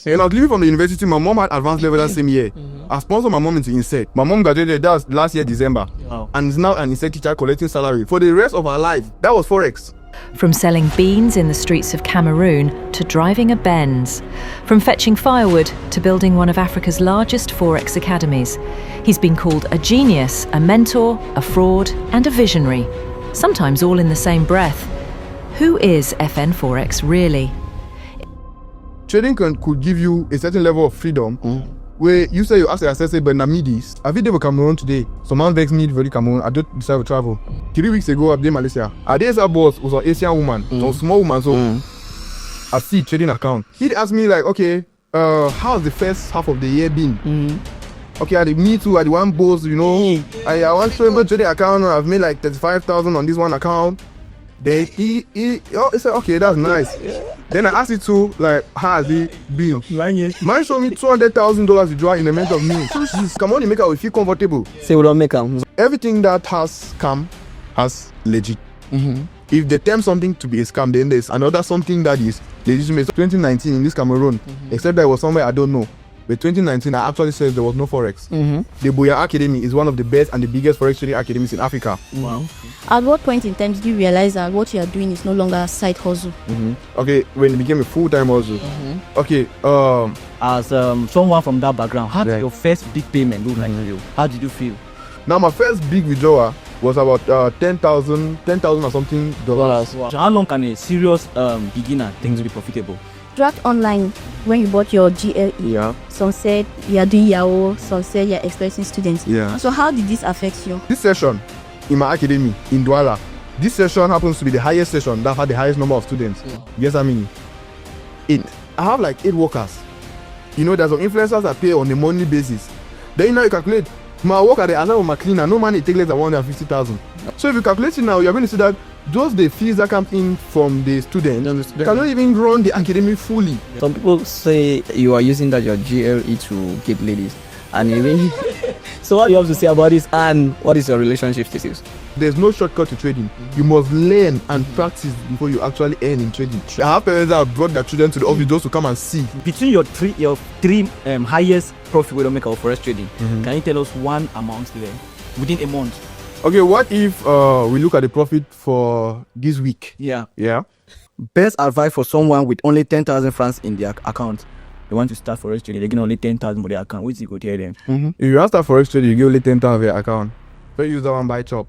And I was leaving from the university. My mom had advanced level that same year. I sponsored my mom into Insect. My mom graduated that was last year December, and is now an Insect teacher collecting salary for the rest of her life. That was Forex. From selling beans in the streets of Cameroon to driving a Benz. From fetching firewood to building one of Africa's largest Forex academies. He's been called a genius, a mentor, a fraud, and a visionary. Sometimes all in the same breath. Who is FN-Forex really? Trading could give you a certain level of freedom where you say you ask yourself, but Namidis, have you ever Cameroon today? Some man vex me for the Cameroon. I don't decide to travel. 3 weeks ago, I've been in Malaysia. I did a boss was an Asian woman, a small woman, so I see trading account. He asked me like, okay, how's the first half of the year been? Okay, I did me too. I did one boss, you know. I want to trading account. I've made like 35,000 on this one account. Then he said, okay, that's nice. Then I asked it to like, how has it been? Mine showed me $200,000 to draw in the month of May. Come on, you make it feel comfortable. Say we don't make them. Everything that has scam has legit. If they term something to be a scam, then there's another something that is legitimate. 2019 in this Cameroon, except that it was somewhere I don't know. But 2019, I actually said there was no Forex. The Boya Academy is one of the best and the biggest Forex trading academies in Africa. Wow. At what point in time did you realize that what you are doing is no longer a side hustle? Okay, when it became a full-time hustle. Okay, as someone from that background, how did your first big payment look like to you? How did you feel? Now my first big withdrawal was about 10,000 or something dollars. Wow. So how long can a serious beginner think to be profitable? Dragged online when you bought your GLE. Yeah. Some said you are doing Yahoo, some said you are exploiting students. Yeah. So how did this affect you? This session in my academy in Douala, this session happens to be the highest session that had the highest number of students. Yes, I mean 8. I have like 8 workers. You know, there's some influencers that pay on a monthly basis. Then you know you calculate my work at the other of my cleaner, no money take less than 150,000. So if you calculate it now, you're going to see that those the fees that come in from the students cannot even run the academy fully. Some people say you are using that your GLE to get ladies, and even so what do you have to say about this, and what is your relationship status? There's no shortcut to trading. You must learn and practice before you actually earn in trading. I have parents that have brought their children to the office just to come and see. Between your three highest profit we don't make our Forex trading, can you tell us one amount there within a month? Okay, what if we look at the profit for this week? Yeah. Best advice for someone with only 10,000 francs in their account. They want to start Forex trading, they get only 10,000 for their account. Which you go tell them? If you want to start Forex trading, you get only 10,000 of your account. So use that one buy chop.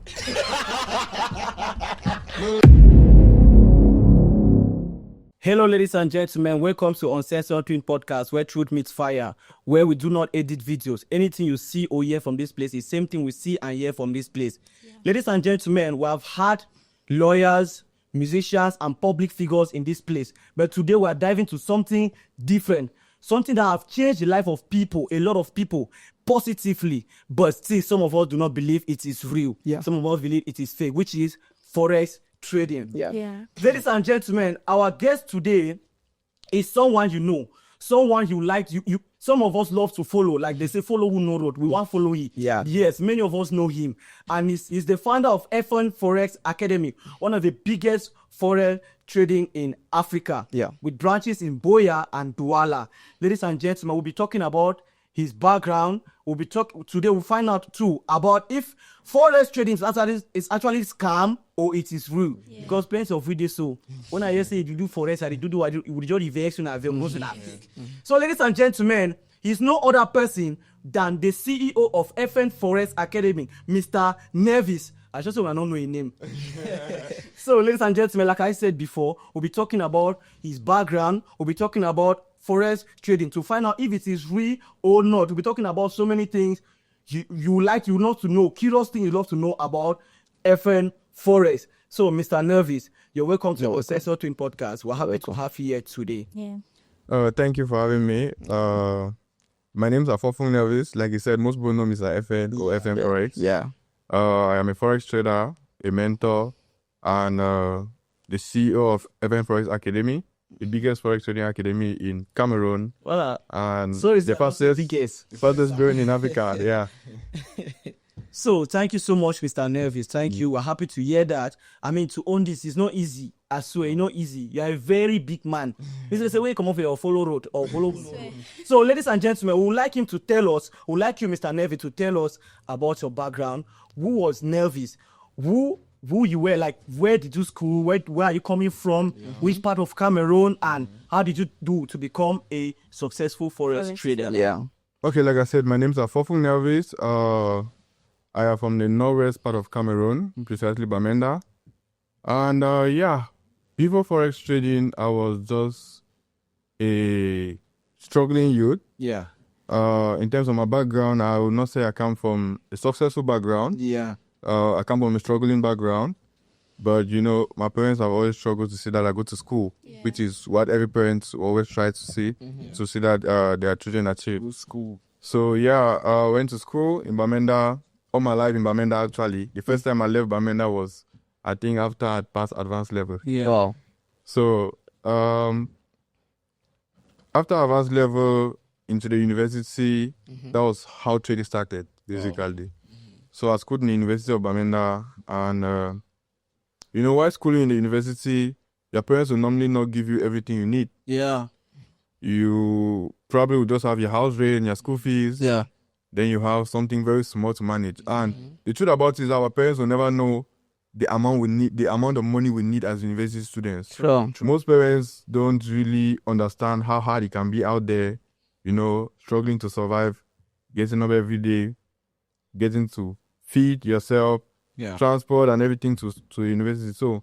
Hello, ladies and gentlemen. Welcome to Uncensored Twins Podcast, where truth meets fire, where we do not edit videos. Anything you see or hear from this place is the same thing we see and hear from this place. Ladies and gentlemen, we have had lawyers, musicians, and public figures in this place. But today we are diving to something different, something that have changed the life of people, a lot of people, positively. But still, some of us do not believe it is real. Some of us believe it is fake, which is Forex trading. Ladies and gentlemen, our guest today is someone you know, someone you like. You some of us love to follow, like they say, follow who know road. We want to follow him. Yes, many of us know him, and he's the founder of FN-Forex Academy, one of the biggest forex trading in Africa. With branches in Boya and Douala. Ladies and gentlemen, we'll be talking about his background. Today we'll find out too about if Forex trading is actually scam or it is real. Because plenty of videos, so when I say you do Forex, I do with your reaction So ladies and gentlemen, he's no other person than the CEO of FN-Forex Academy, Mr. Nelvis. I just want to know his name. So ladies and gentlemen, like I said before, we'll be talking about his background. We'll be talking about Forex trading to find out if it is real or not. We'll be talking about so many things you love to know, curious things you love to know about FN-Forex. So, Mr. Nelvis, you're welcome to the Uncensored Twins Podcast. We're happy to have you here today. Thank you for having me. My name's Fufung Nelvis. Like you said, most people know me as FN or FN-Forex. I am a Forex trader, a mentor, and the CEO of FN-Forex Academy, the biggest Forex trading academy in Cameroon. Voilà. And so it's the fastest brand in Africa. So thank you so much, Mr. Nelvis. Thank you. We're happy to hear that. I mean, to own this is not easy. I swear, it's not easy. You're a very big man. This is the way you come off your follow road or follow. So, ladies and gentlemen, we would like him to tell us, we would like you, Mr. Nelvis, to tell us about your background. Who was Nelvis? Who you were, like, where did you school? Where are you coming from? Which part of Cameroon? And how did you do to become a successful forex trader? Yeah. Okay, like I said, my name's Fufung Nelvis. I am from the northwest part of Cameroon, precisely Bamenda. And before forex trading, I was just a struggling youth. Yeah. In terms of my background, I would not say I come from a successful background. Yeah. I come from a struggling background. But, my parents have always struggled to see that I go to school, which is what every parent always tries to see, to see that their children achieve. School. So, I went to school in Bamenda, all my life in Bamenda, actually. The first time I left Bamenda was, I think, after I passed advanced level. Yeah. Wow. So, after advanced level into the university, that was how trading started, basically. So, I schooled in the University of Bamenda, and while schooling in the university, your parents will normally not give you everything you need. Yeah. You probably will just have your house rent and your school fees. Yeah. Then you have something very small to manage. And the truth about it is our parents will never know the amount of money we need as university students. Sure. Most parents don't really understand how hard it can be out there, struggling to survive, getting up every day, getting to feed yourself, transport and everything to university. So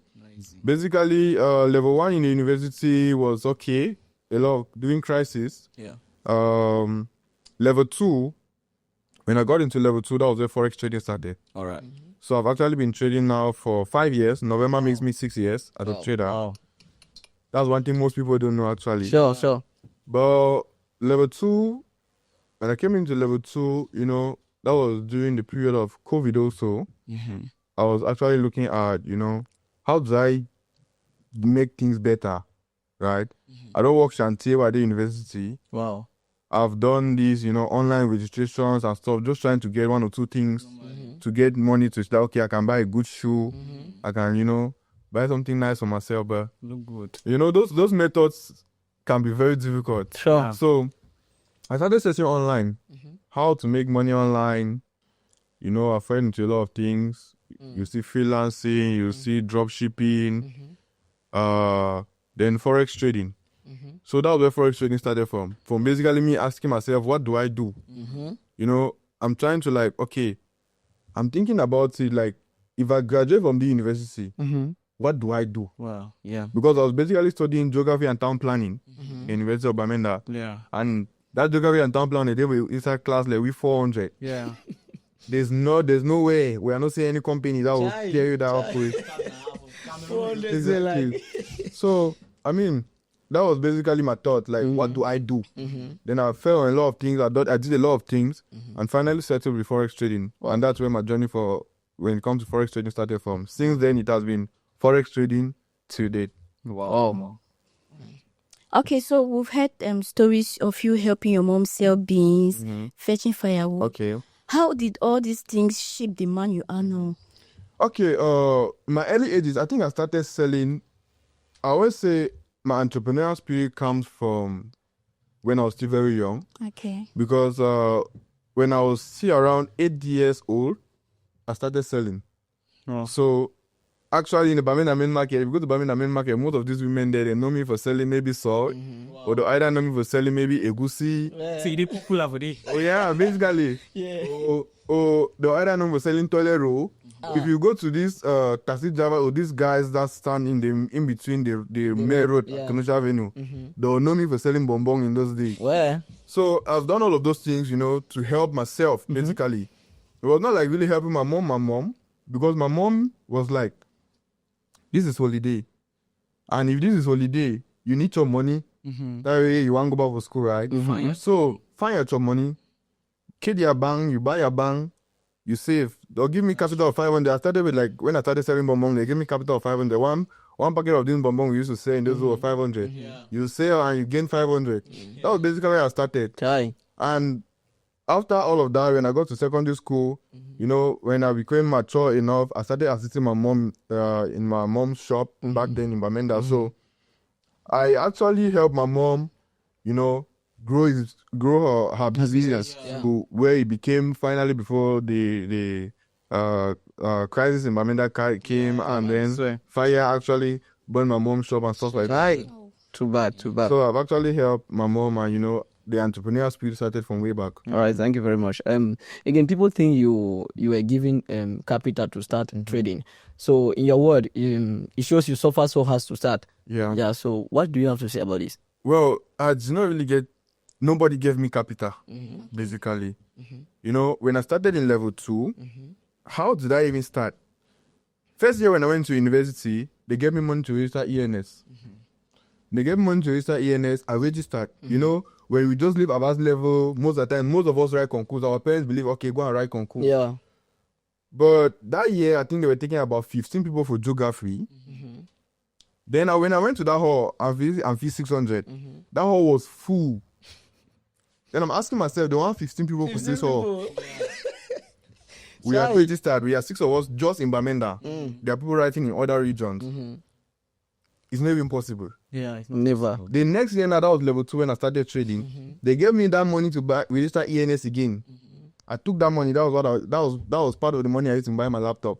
basically, level 1 in the university was okay. A lot of during crisis. Yeah. Level 2, when I got into level 2, that was where forex trading started. All right. So I've actually been trading now for 5 years. November makes me 6 years as a trader. Wow. That's one thing most people don't know, actually. Sure. But level 2, when I came into level 2, that was during the period of COVID also. I was actually looking at, how do I make things better, right? I don't work chantier at the university. Wow. I've done these, online registrations and stuff, just trying to get one or two things to get money to say, okay, I can buy a good shoe. I can, buy something nice for myself. But, Look good. those methods can be very difficult. Sure. So I started searching online, how to make money online. I fell into a lot of things. You see freelancing, you see drop shipping, then forex trading. So that was where forex trading started from. From basically me asking myself, what do I do? I'm trying to I'm thinking about it if I graduate from the university, what do I do? Wow. Yeah. Because I was basically studying geography and town planning in University of Bamenda. Yeah. And that geography and town planning, they were inside class we 400. Yeah. There's no way. We are not seeing any company that will carry that up with. Exactly. So, that was basically my thought. What do I do? Then I fell on a lot of things. I did a lot of things and finally settled with forex trading. And that's where my journey when it comes to forex trading started from. Since then, it has been forex trading to date. Wow. Okay, so we've heard stories of you helping your mom sell beans, fetching firewood. Okay. How did all these things shape the man you are now? Okay, my early ages, I think I started selling. I always say my entrepreneurial spirit comes from when I was still very young. Okay. Because when I was still around 8 years old, I started selling. Oh. So actually in the Bamenda main market, if you go to Bamenda main market, most of these women there, they know me for selling maybe salt, or they either know me for selling maybe egusi. See, they popular for this. Oh yeah, basically. Or they either know me for selling toilet roll. If you go to this taxi driver or these guys that stand in between the main road, Commercial Avenue, they'll know me for selling bonbon in those days. Where? So I've done all of those things, to help myself, basically. It was not really helping my mom, because my mom was like, this is holiday. And if this is holiday, you need your money. That way you want to go back for school, right? So find your money, kid your bank, you buy your bank, you save. They'll give me capital of 500. I started with when I started selling bonbon, they gave me capital of 500. One packet of this bonbon we used to sell in those were 500. You sell and you gain 500. That was basically where I started. Chai. And after all of that, when I got to secondary school, you know, when I became mature enough, I started assisting my mom in my mom's shop back then in Bamenda. So I actually helped my mom, you know, grow her business to where it became finally before the crisis in Bamenda came, and then fire actually burned my mom's shop and stuff like that. Too bad. So I've actually helped my mom, and you know, the entrepreneurial spirit started from way back. All right, thank you very much. Again, people think you were given capital to start trading. So in your word, it shows you suffer so hard to start. Yeah. So what do you have to say about this? Well, I did not really nobody gave me capital, basically. You know, when I started in level 2, how did I even start? First year when I went to university, they gave me money to register ENS. They gave me money to register ENS, I registered. You know, when we just live advanced level, most of the time, most of us write concours. Our parents believe, okay, go and write concours. Yeah. But that year, I think they were taking about 15 people for geography. Then when I went to that hall, Amphi 600, that hall was full. Then I'm asking myself, they want 15 people for this hall. We are registered. We are 6 of us just in Bamenda. There are people writing in other regions. It's not even possible. Yeah, it's Never. The next year, now that was level 2 when I started trading. They gave me that money to register ENS again. I took that money. That was part of the money I used to buy my laptop.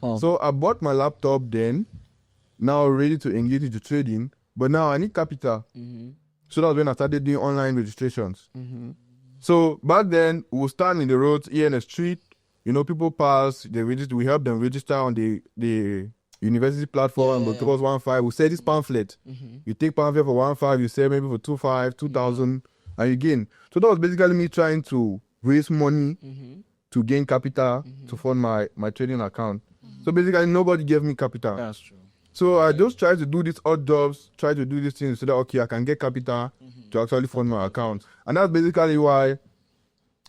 So I bought my laptop then. Now ready to engage into trading, but now I need capital. So that was when I started doing online registrations. So back then, we would stand in the roads, ENS street. You know, people pass. We help them register on the university platform. But it was 1.5. We sell this pamphlet. You take pamphlet for 1.5. You sell maybe for 2.5, 2,000, and you gain. So that was basically me trying to raise money to gain capital to fund my trading account. So basically, nobody gave me capital. That's true. So I just try to do these odd jobs, try to do these things so that, okay, I can get capital to actually fund my account. And that's basically why,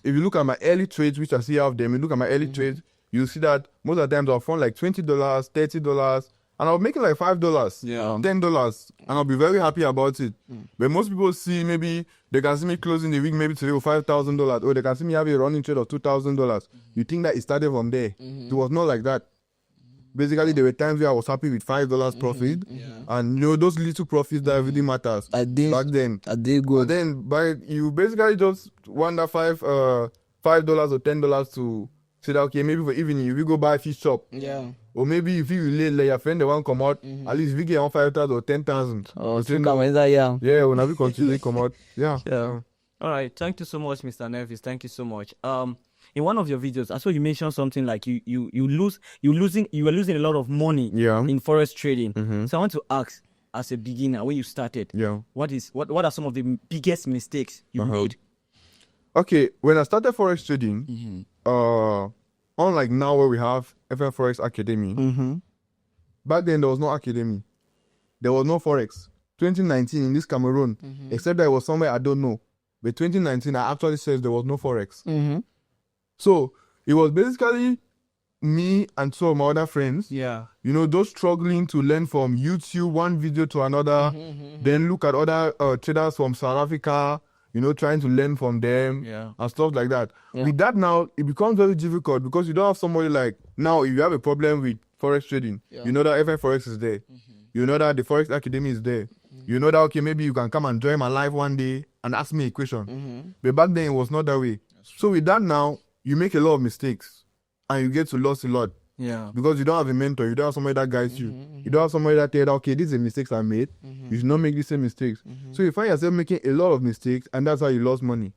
if you look at my early trades, which I see out them, you look at my early trades, you see that most of the times I'll fund like $20, $30, and I'll make it like $5, $10, and I'll be very happy about it. But most people see maybe, they can see me closing the week maybe today with $5,000, or they can see me have a running trade of $2,000. You think that it started from there. It was not like that. Basically, there were times where I was happy with $5 profit, and you know those little profits that really matters. Back then, I did good. But then, you basically just want that $5 or $10 to say that, okay, maybe for evening if you go buy a fish shop, or maybe if you relate like your friend they want come out, at least if you get on 5,000 or 10,000. Oh, so come inside, yeah. When I continue to come out, All right, thank you so much, Mr. Nelvis. Thank you so much. In one of your videos, I saw you mentioned something like you were losing a lot of money in forex trading. So I want to ask, as a beginner, when you started, what are some of the biggest mistakes you made? Okay, when I started forex trading, unlike now where we have FN-Forex Academy, back then there was no academy, there was no forex. 2019 in this Cameroon, except that it was somewhere I don't know, but 2019 I actually said there was no forex. So it was basically me and some of my other friends, you know, those struggling to learn from YouTube, one video to another, then look at other traders from South Africa, you know, trying to learn from them and stuff like that. With that now, it becomes very difficult because you don't have somebody like, now if you have a problem with forex trading, you know that FN-Forex is there. You know that the Forex Academy is there. You know that, okay, maybe you can come and join my live one day and ask me a question. But back then it was not that way. So with that now, you make a lot of mistakes and you get to lose a lot. Because you don't have a mentor, you don't have somebody that guides you. You don't have somebody that tells you, okay, these are the mistakes I made. You should not make the same mistakes. So you find yourself making a lot of mistakes and that's how you lost money.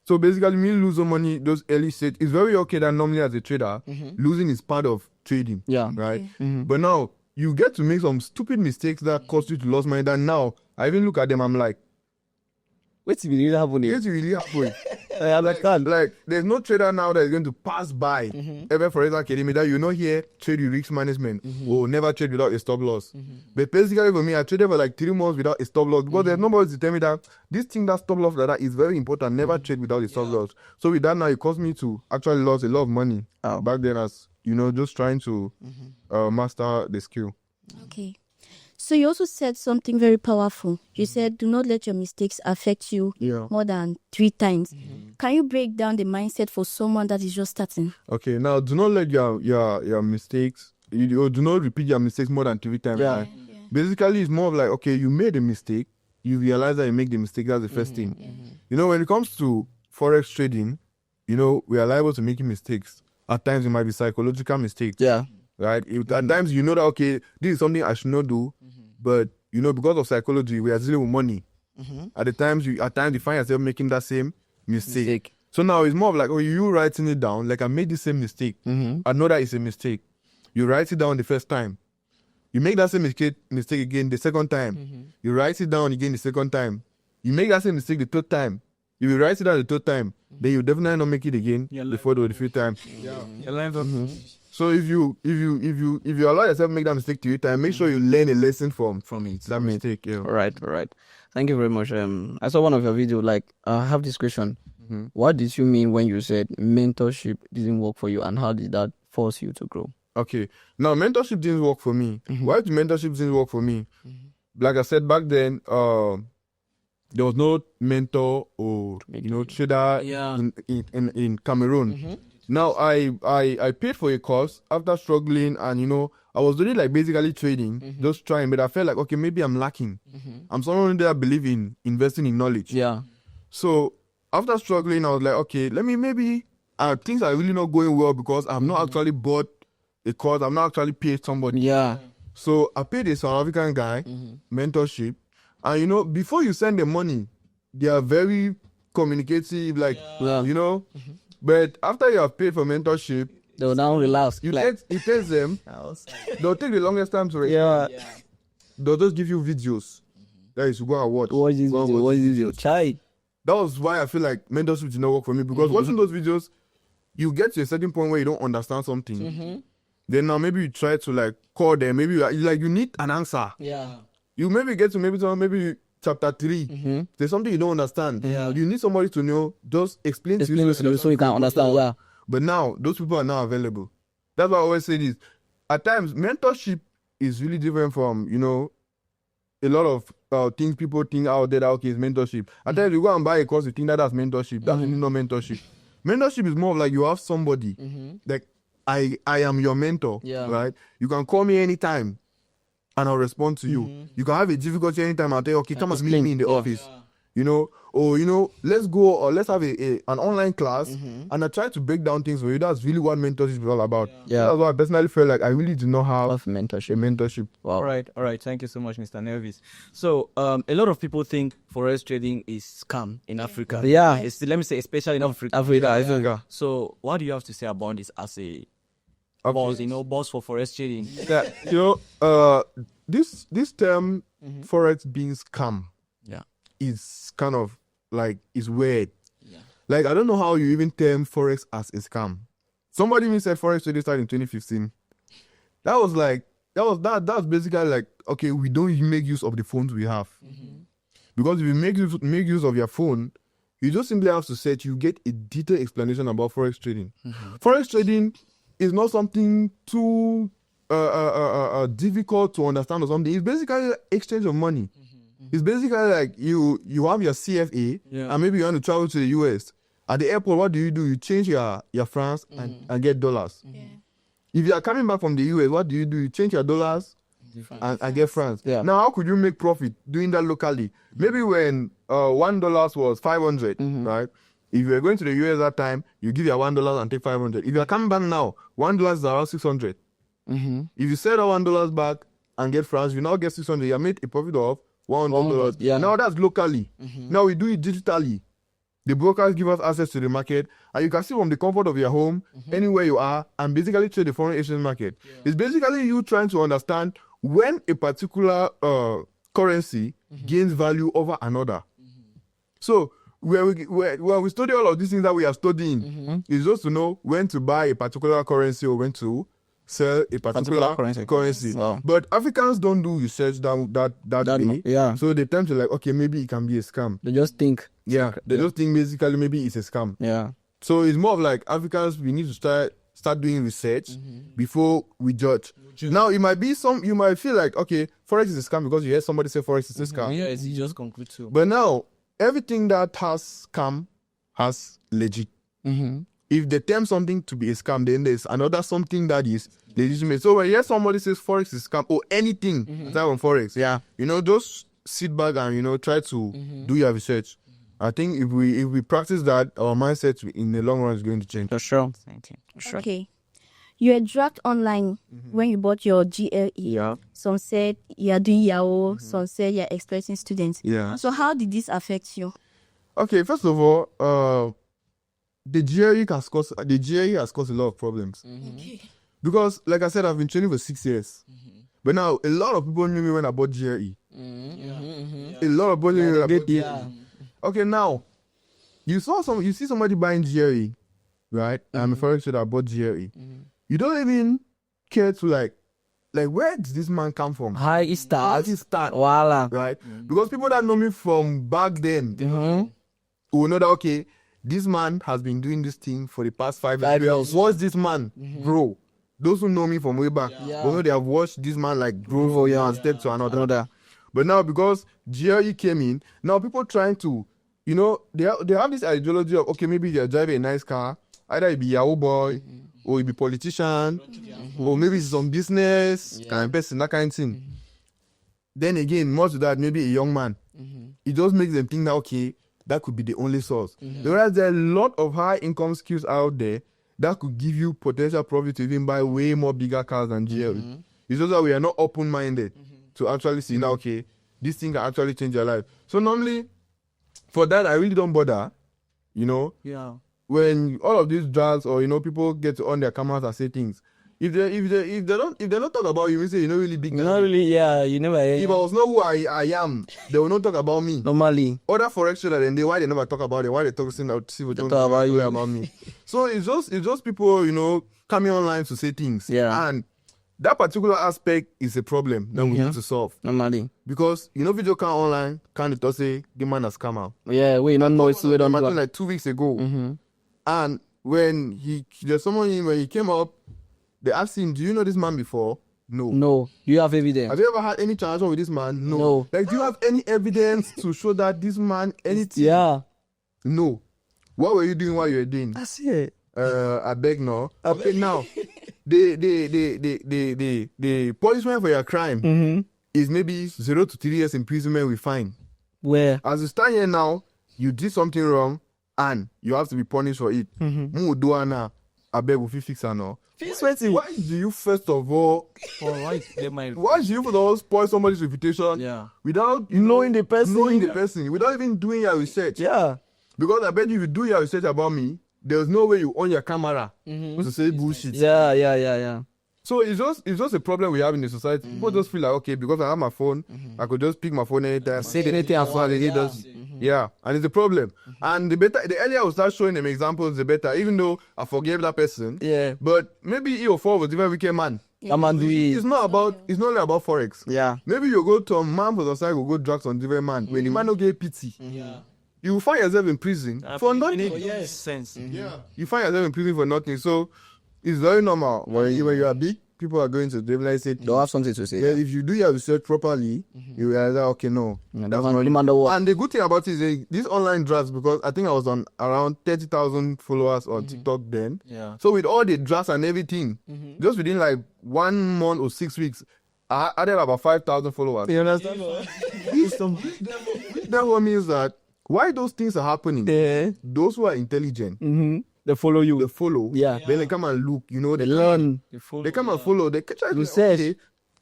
So basically, me losing money, those early stage, it's very okay that normally as a trader, losing is part of trading. Right? But now, you get to make some stupid mistakes that cause you to lose money that now, I even look at them, I'm like, what's really happening? What's really happening? Like, there's no trader now that is going to pass by FN-Forex Academy that you know here, trade with risk management, or never trade without a stop loss. But basically for me, I traded for like 3 months without a stop loss because there's nobody to tell me that this thing that stop loss like that is very important. Never trade without a stop loss. So with that now, it caused me to actually lose a lot of money back then as, you know, just trying to master the skill. Okay. So you also said something very powerful. You said, do not let your mistakes affect you more than 3 times. can you break down the mindset for someone that is just starting? Okay, now do not let your mistakes, you do not repeat your mistakes more than 3 times. Yeah. Right? Basically, it's more of like, okay, you made a mistake, you realize that you make the mistake, that's the first thing. You know, when it comes to Forex trading, you know, we are liable to making mistakes. At times, it might be psychological mistakes. Yeah. Right? At times, you know that, okay, this is something I should not do, but, you know, because of psychology, we are dealing with money. At times, you find yourself making that same mistake. So now it's more of like, oh, you writing it down, like I made the same mistake. I know that it's a mistake. You write it down the first time. You make that same mistake again the second time. You write it down again the second time. You make that same mistake the third time. If you write it down the third time, then you definitely not make it again before the 5th time. So if you allow yourself to make that mistake 3 times, make sure you learn a lesson from it. That mistake. Yeah. All right. Thank you very much. I saw one of your videos. Like, I have this question. What did you mean when you said mentorship didn't work for you, and how did that force you to grow? Okay. Now, mentorship didn't work for me. Why did mentorship didn't work for me? Like I said back then, there was no mentor or trader in Cameroon. Now I paid for a course after struggling, and I was really like basically trading, just trying, but I felt like, okay, maybe I'm lacking. I'm someone that believe in investing in knowledge. Yeah. So after struggling, I was like, okay, let me maybe things are really not going well because I've not actually bought a course, I've not actually paid somebody. Yeah. So I paid a South African guy, mentorship, and before you send the money, they are very communicative, like But after you have paid for mentorship, they'll now relax. It takes them. They'll take the longest time to. Yeah. They'll just give you videos that you should go and watch. What is this? Chai. That was why I feel like mentorship did not work for me, because watching those videos, you get to a certain point where you don't understand something. Then now maybe you try to like call them. Maybe you need an answer. Yeah. You maybe get to maybe chapter 3. There's something you don't understand. Yeah. You need somebody to know. Just explain to you so you can understand well. But now those people are now available. That's why I always say this. At times, mentorship is really different from a lot of things people think out there that okay, it's mentorship. At times you go and buy a course, you think that's mentorship. That's really not mentorship. Mentorship is more of like you have somebody like I am your mentor, right? You can call me anytime and I'll respond to you. You can have a difficulty anytime. I'll tell you, okay, come and meet me in the office. Or let's go, or let's have an online class, and I try to break down things for you. That's really what mentorship is all about. That's why I personally feel like I really do not have mentorship. Wow. All right. Thank you so much, Mr. Nelvis. So a lot of people think forex trading is scam in Africa. Yeah. Let me say, especially in Africa. So what do you have to say about this as a boss for forex trading? This term forex being scam is kind of like, it's weird. Like, I don't know how you even term forex as a scam. Somebody even said forex trading started in 2015. That's basically like, okay, we don't even make use of the phones we have. Because if you make use of your phone, you just simply have to search, you get a detailed explanation about forex trading. Forex trading is not something too difficult to understand or something. It's basically exchange of money. It's basically like you have your CFA and maybe you want to travel to the US. At the airport, what do? You change your francs and get dollars. If you are coming back from the US, what do? You change your dollars and get francs. Now, how could you make profit doing that locally? Maybe when $1 was 500, right? If you were going to the US that time, you give your $1 and take 500. If you are coming back now, $1 is around 600. If you sell that $1 back and get francs, you now get 600. You have made a profit of $100. Now that's locally. Now we do it digitally. The brokers give us access to the market, and you can see from the comfort of your home, anywhere you are, and basically trade the foreign exchange market. It's basically you trying to understand when a particular currency gains value over another. So when we study all of these things that we are studying, is just to know when to buy a particular currency or when to sell a particular currency. Wow. But Africans don't do research that way. So they tend to like, okay, maybe it can be a scam. They just think. They just think basically maybe it's a scam. So it's more of like Africans, we need to start doing research before we judge. Now you might feel like, okay, forex is a scam because you hear somebody say forex is a scam. You just conclude too. But now everything that has scam has legit. If they term something to be a scam, then there's another something that is legitimate. So when you hear somebody says Forex is scam or anything aside from Forex, just sit back and try to do your research. I think if we practice that, our mindset in the long run is going to change. For sure. Okay. You were dragged online when you bought your GLE. Yeah. Some said you are doing Yahoo. Some said you are exploiting students. Yeah. So how did this affect you? Okay, first of all, the GRE has caused a lot of problems. Because, like I said, I've been training for 6 years. But now, a lot of people knew me when I bought GRE. A lot of people knew me when I bought GRE. Okay, now, you see somebody buying GRE, right? I'm a forex trader, I bought GRE. You don't even care to like where does this man come from? How he start? Voila. Right? Because people that know me from back then will know that, okay, this man has been doing this thing for the past 5 years. Watch this man grow. Those who know me from way back, will know they have watched this man like grow for years and step to another. But now, because GRE came in, now people trying to, they have this ideology of, okay, maybe they're driving a nice car, either it be Yahoo boy, or it be politician, or maybe it's some business, kind of person, that kind of thing. Then again, more to that, maybe a young man. It just makes them think that, okay, that could be the only source. Whereas there are a lot of high income skills out there that could give you potential profit to even buy way more bigger cars than GLE. It's just that we are not open-minded to actually see now, okay, this thing can actually change your life. So normally, for that, I really don't bother, when all of these drugs or people get on their cameras and say things. If they don't talk about you, we say you're not really big. Not really, you never. If I was not who I am, they will not talk about me. Normally, other forex traders, then why they never talk about it? Why they talk about me? So it's just people coming online to say things. Yeah. And that particular aspect is a problem that we need to solve. Normally, because video can online can't just say the man has come out. Yeah, we don't know it's done like 2 weeks ago. And when when he came up, they asked him, do you know this man before? No. Do you have evidence? Have you ever had any transaction with this man? No. Like, do you have any evidence to show that this man, anything? Yeah. No. What were you doing while you were doing? That's it. I beg no. Okay, now, the punishment for your crime is maybe 0 to 3 years imprisonment with fine. Where? As you stand here now, you did something wrong, and you have to be punished for it. I beg we fix it now. Why do you first of all why do you first of all spoil somebody's reputation without knowing the person, without even doing your research? Yeah. Because I bet you do your research about me, there's no way you on your camera to say bullshit. Yeah. So it's just a problem we have in the society. People just feel like, okay, because I have my phone, I could just pick my phone anytime, say anything as far as it does. Yeah, and it's a problem. And the earlier I will start showing them examples, the better. Even though I forgave that person. Yeah. But maybe he or four was a very wicked man. It's not only about forex. Yeah. Maybe you go to a man for the side, will go drugs on different man. When the man don't get pity. Yeah. You will find yourself in prison for nothing. Yes, sense. Yeah. You find yourself in prison for nothing. So it's very normal when you are big. People are going to say they'll have something to say. Yeah, if you do your research properly, you realize that, okay, no. That's not really matter what. And the good thing about it is these online drafts, because I think I was on around 30,000 followers on TikTok then. Yeah. So with all the drafts and everything, just within like 1 month or 6 weeks, I added about 5,000 followers. You understand? Which means that why those things are happening, those who are intelligent, they follow you. They follow. Yeah. Then they come and look, they learn. They come and follow. They try to say, okay,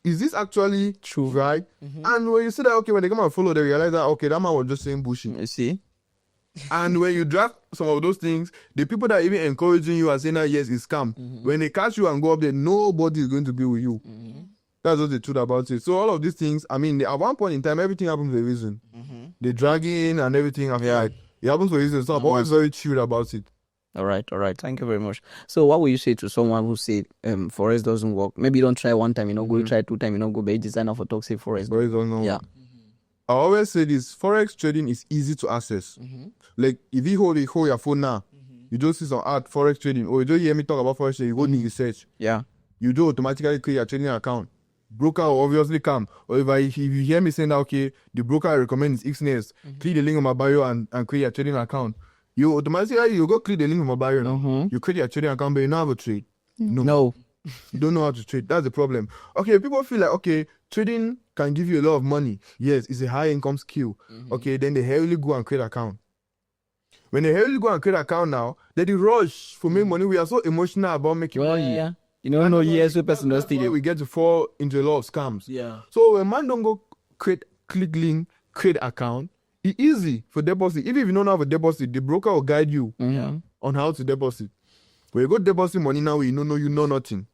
is this actually true, right? And when you see that, okay, when they come and follow, they realize that, okay, that man was just saying bullshit. You see? And when you draft some of those things, the people that are even encouraging you are saying that, yes, it's scam. When they catch you and go up there, nobody is going to be with you. That's just the truth about it. So all of these things, I mean, at one point in time, everything happens for a reason. The dragging and everything, it happens for a reason. So I'm always very chilled about it. All right. Thank you very much. So what will you say to someone who said forex doesn't work? Maybe you don't try one time, go try 2 times, go be a designer for toxic forex. Forex don't know. Yeah. I always say this, forex trading is easy to access. Like if you hold your phone now, you just see some art forex trading, or you don't hear me talk about forex trading, you go need research. Yeah. You do automatically create your trading account. Broker will obviously come. Or if you hear me saying that, okay, the broker I recommend is Xnest, click the link on my bio and create your trading account. You automatically you go click the link on my bio. You create your trading account, but you don't have a trade. No. You don't know how to trade. That's the problem. Okay, people feel like, okay, trading can give you a lot of money. Yes, it's a high income skill. Okay, then they heavily go and create account. When they heavily go and create account now, then they rush for make money. We are so emotional about making money. Yeah. You know, no years so personal That's why studio. we get to fall into a lot of scams. Yeah. So when man don't go click link, create account, it's easy for deposit. Even if you don't have a deposit, the broker will guide you on how to deposit. When you go deposit money now, you know nothing.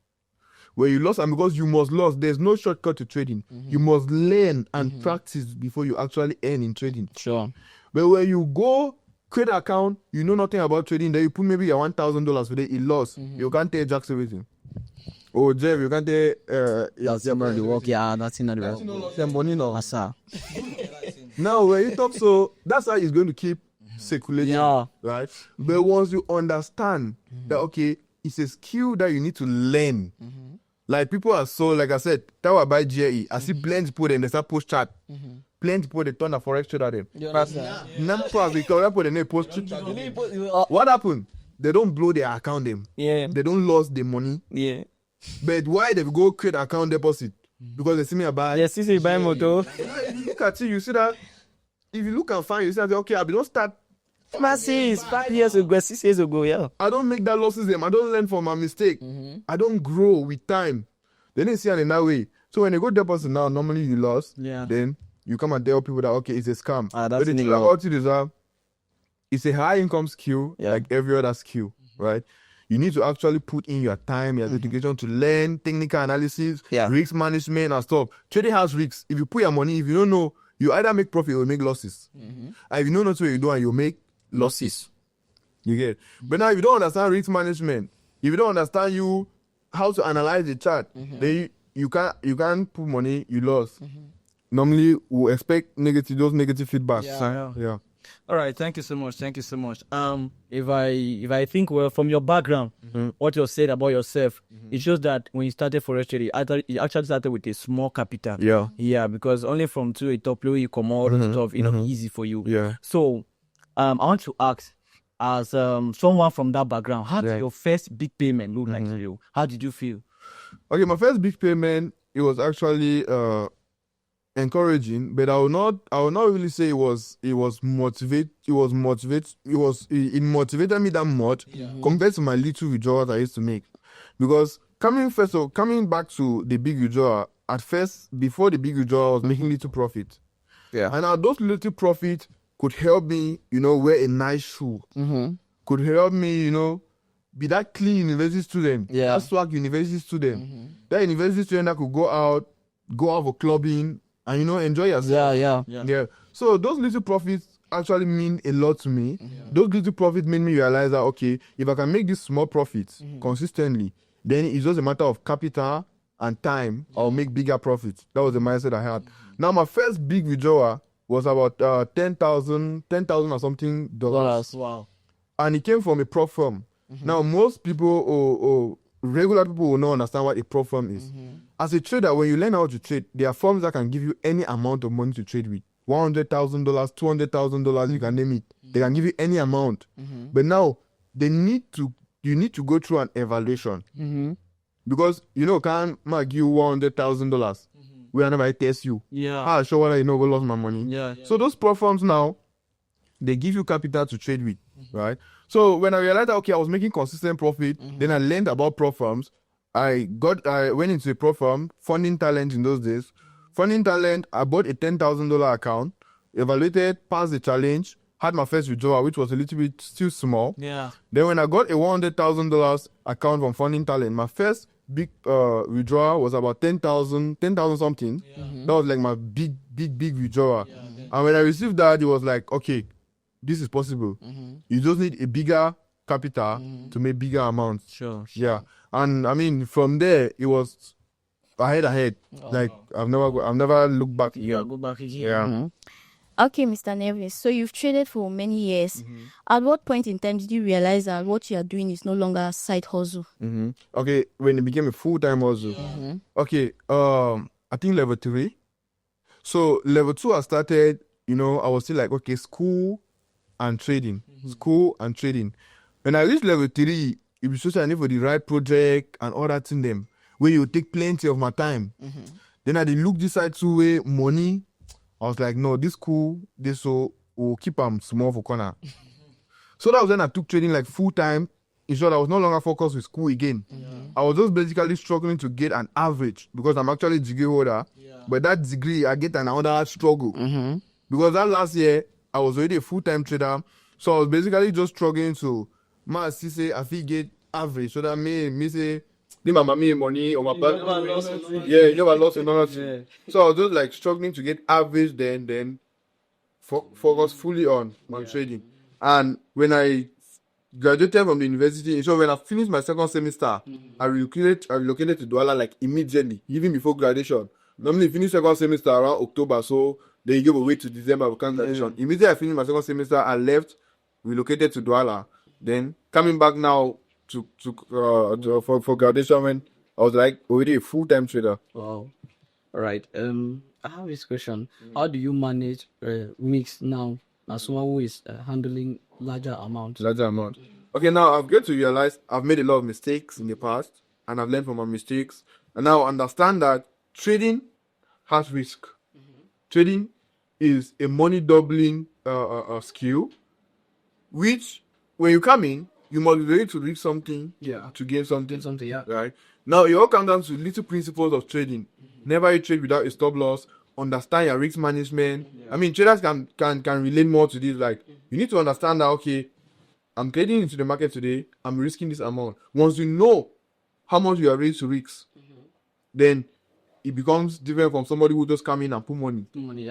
Where you lost, and because you must lose, there's no shortcut to trading. You must learn and practice before you actually earn in trading. Sure. But when you go create account, you know nothing about trading, then you put maybe your $1,000 for the it lost. You can't tell Jack's everything. Oh, Jeff, you can't tell The work, that's in the work. money now. Asa. Now, when you talk, so that's how it's going to keep circulating, right? But once you understand that, okay, it's a skill that you need to learn. Like people are so, like I said, that was by GE. I see plenty people and they start post chat. Plenty people they turn a forex trader them. What happened? They don't blow their account them. Yeah. They don't lose the money. Yeah. But why they go create account deposit? Because they see me buy. Yes, you buy motor. If you look at it, you see that. If you look and find, you see that, okay, I don't start. Massive 5 years ago, 6 years ago, yeah. I don't make that losses them. I don't learn from my mistake. I don't grow with time. They didn't see it in that way. So when you go deposit now, normally you lost. Yeah. Then you come and tell people that, okay, it's a scam. That's but the truth about it is that it's a high income skill, like every other skill, right? You need to actually put in your time, your dedication to learn technical analysis, risk management and stuff. Trading has risks. If you put your money, if you don't know, you either make profit or make losses. And if you don't know what you do, and you make losses. You get it? But now if you don't understand risk management, if you don't understand how to analyze the chart, then you can't put money, you lost. Normally we expect those negative feedbacks. Yeah. All right, thank you so much. If I think, well, from your background, what you said about yourself, it shows that when you started forex trading, you actually started with a small capital. Yeah, because only from to a top level you come out and stuff, easy for you. Yeah. So, I want to ask, as someone from that background, how did your first big payment look like to you? How did you feel? Okay, my first big payment, it was actually encouraging, but I will not really say it motivated me that much compared to my little withdrawals I used to make. Because coming back to the big withdrawal, at first, before the big withdrawal, I was making little profit. Yeah. And now those little profit could help me, wear a nice shoe. Could help me, be that clean university student. Yeah. That swag university student. That university student that could go out for clubbing and, enjoy yourself. Yeah. So those little profits actually mean a lot to me. Those little profits made me realize that, okay, if I can make these small profits consistently, then it's just a matter of capital and time, I'll make bigger profits. That was the mindset I had. Now, my first big withdrawal was about $10,000 or something dollars. Wow. And it came from a prop firm. Now, most people or regular people will not understand what a prop firm is. As a trader, when you learn how to trade, there are firms that can give you any amount of money to trade with. $100,000, $200,000, you can name it. They can give you any amount. But now, you need to go through an evaluation. Because, can't give you $100,000. Whenever I test you. Yeah. How sure whether go lost my money. Yeah. So those prop firms now, they give you capital to trade with, right? So when I realized that, okay, I was making consistent profit, then I learned about prop firms. I went into a prop firm, Funding Talent in those days. Funding Talent, I bought a $10,000 account, evaluated, passed the challenge, had my first withdrawal, which was a little bit still small. Yeah. Then when I got a $100,000 account from Funding Talent, my first big withdrawal was about 10,000 something. That was like my big withdrawal. And when I received that, it was like, okay, this is possible. You just need a bigger capital to make bigger amounts. Sure. Yeah. And I mean, from there, it was ahead. Like I've never looked back. Yeah, go back again. Yeah. Okay, Mr. Nelvis. So you've traded for many years. At what point in time did you realize that what you are doing is no longer a side hustle? Okay, when it became a full-time hustle. Okay, I think level 3. So level 2, I started, I was still like, okay, school and trading. School and trading. When I reach level 3, it be social need for the right project and all that in them, where you take plenty of my time. Then I did look this side to way money. I was like, no, this school, this so will keep them small for corner. So that was when I took trading like full time. In short, I was no longer focused with school again. I was just basically struggling to get an average because I'm actually a degree holder. But that degree, I get another struggle. Because that last year, I was already a full-time trader. So I was basically just struggling to, say, I feel get average. So that me say, my mommy money or my partner. You never lost another. So I was just like struggling to get average then focus fully on my trading. And when I graduated from the university, so when I finished my second semester, I relocated to Douala like immediately, even before graduation. Normally finish second semester around October, so then you give away to December for graduation. Immediately I finished my second semester, I left, relocated to Douala. Then coming back now for graduation when I was like already a full-time trader. Wow. All right. I have this question. How do you manage mix now as someone who is handling larger amounts? Okay, now I've got to realize I've made a lot of mistakes in the past, and I've learned from my mistakes, and now I understand that trading has risk. Trading is a money doubling skill, which when you come in, you must be ready to risk something to gain something. Right? Now, it all comes down to little principles of trading. Never you trade without a stop loss. Understand your risk management. I mean, traders can relate more to this. Like, you need to understand that, okay, I'm trading into the market today, I'm risking this amount. Once you know how much you are ready to risk, then it becomes different from somebody who just come in and put money. You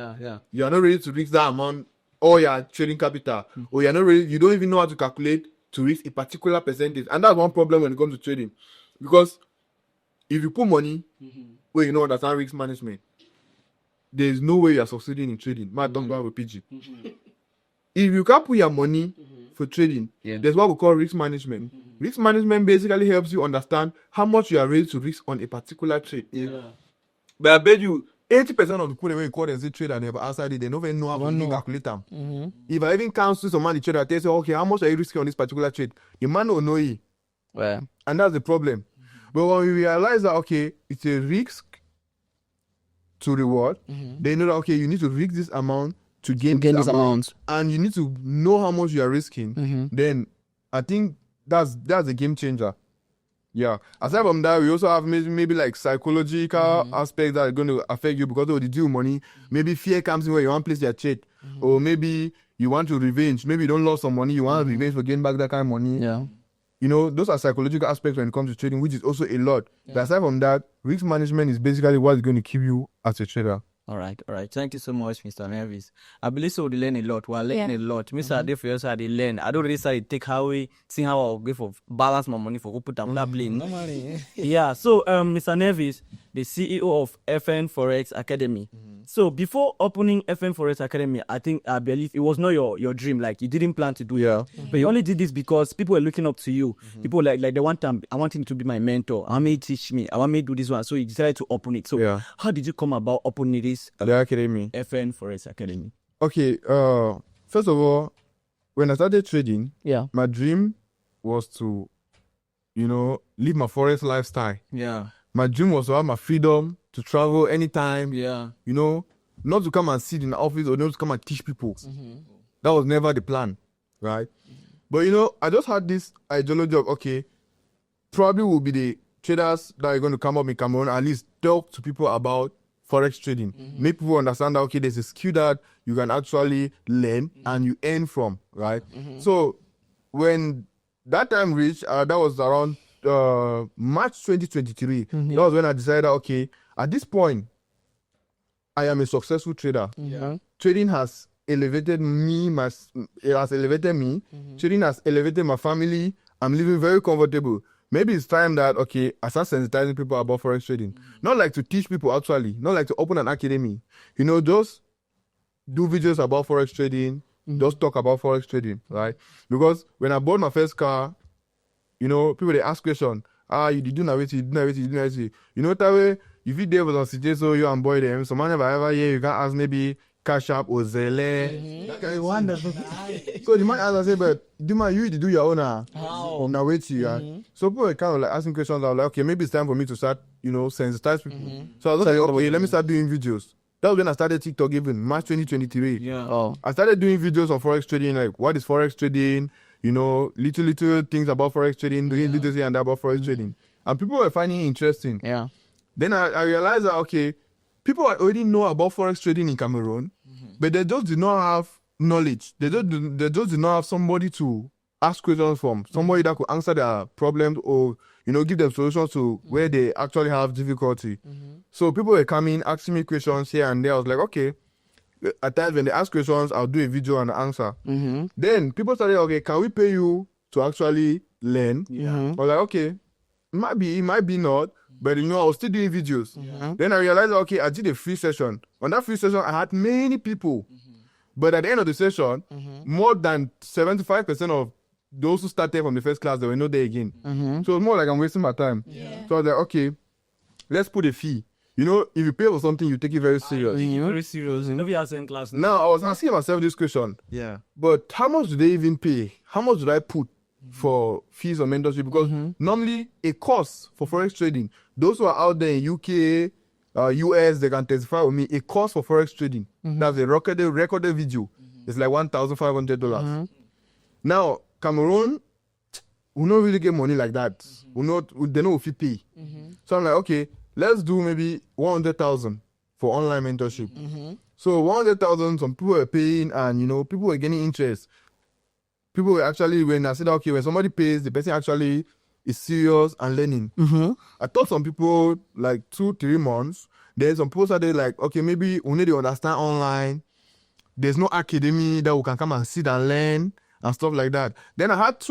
are not ready to risk that amount, or you are trading capital, or you are not ready, you don't even know how to calculate to risk a particular percentage. And that's one problem when it comes to trading. Because if you put money where you know understand risk management, there is no way you are succeeding in trading. Don't go have a PG. If you can't put your money for trading, there's what we call risk management. Risk management basically helps you understand how much you are ready to risk on a particular trade. But I bet you 80% of the people when you call them say trade and never outside it, they don't even know how to calculate them. If I even counsel someone the trader, they say, okay, how much are you risking on this particular trade? The man will know it. And that's the problem. But when we realize that, okay, it's a risk to reward, they know that, okay, you need to risk this amount to gain this amount. And you need to know how much you are risking. Then I think that's a game changer. Yeah. Aside from that, we also have maybe like psychological aspects that are going to affect you because of the deal money. Maybe fear comes in where you want to place your trade. Or maybe you want to revenge. Maybe you don't lose some money, you want to revenge for getting back that kind of money. You know, those are psychological aspects when it comes to trading, which is also a lot. But aside from that, risk management is basically what is going to keep you as a trader. All right. Thank you so much, Mr. Nelvis. I believe so we learn a lot. We are learning a lot. Mr. Ade for yourself, they learn. I don't really say take how we see how I'll go for balance my money for go put that plane. So Mr. Nelvis, the CEO of FN-Forex Academy. So before opening FN-Forex Academy, I believe it was not your dream. Like you didn't plan to do it. But you only did this because people were looking up to you. People like they want him. I want him to be my mentor. I want me to teach me. I want me to do this one. So you decided to open it. So how did you come about opening this Academy? FN-Forex Academy. Okay. First of all, when I started trading, my dream was to, live my forex lifestyle. My dream was to have my freedom to travel anytime. Not to come and sit in the office or not to come and teach people. That was never the plan, right? But I just had this ideology of, okay, probably will be the traders that are going to come up in Cameroon, at least talk to people about forex trading. Make people understand that, okay, there's a skill that you can actually learn and you earn from, right? So when that time reached, that was around March 2023. That was when I decided, okay, at this point, I am a successful trader. Trading has elevated me. It has elevated me. Trading has elevated my family. I'm living very comfortable. Maybe it's time that, okay, I start sensitizing people about forex trading. Not like to teach people actually, not like to open an academy. Just do videos about forex trading, just talk about forex trading, right? Because when I bought my first car, people they ask question, you do not wait, that way, if you there was on CJ, so you and boy them, so man ever here, you can ask maybe Cash App or Zelle. That kind of wonderful. So the man asked, I said, but you do your own now wait to you. So people were kind of like asking questions. I was like, okay, maybe it's time for me to start, sensitize people. So I was like, okay, let me start doing videos. That was when I started TikTok even, March 2023. Yeah. Oh. I started doing videos on Forex trading, like what is Forex trading, little things about Forex trading, doing little here and that about Forex trading. And people were finding it interesting. Yeah. Then I realized that, okay, people already know about Forex trading in Cameroon, but they just did not have knowledge. They just did not have somebody to ask questions from, somebody that could answer their problems or, give them solutions to where they actually have difficulty. So people were coming, asking me questions here and there. I was like, okay. At times when they ask questions, I'll do a video and answer. Then people started, okay, can we pay you to actually learn? I was like, okay, it might be not. But I was still doing videos. Then I realized, okay, I did a free session. On that free session, I had many people. But at the end of the session, more than 75% of those who started from the first class, they were not there again. So it was more like I'm wasting my time. So I was like, okay, let's put a fee. If you pay for something, you take it very serious. Very serious. Nobody has in class. Now, I was asking myself this question. Yeah. But how much do they even pay? How much do I put for fees or mentorship? Because normally a course for Forex trading, those who are out there in UK, US, they can testify with me, a course for Forex trading, that's a recorded video, it's like $1,500. Now, Cameroon will not really get money like that. They know if you pay. So I'm like, okay, let's do maybe 100,000 for online mentorship. So 100,000, some people were paying and, people were getting interest. People were actually, when I said, okay, when somebody pays, the person actually is serious and learning. I thought some people, like 2-3 months, then some people started like, okay, maybe we need to understand online. There's no academy that we can come and sit and learn and stuff like that. Then I had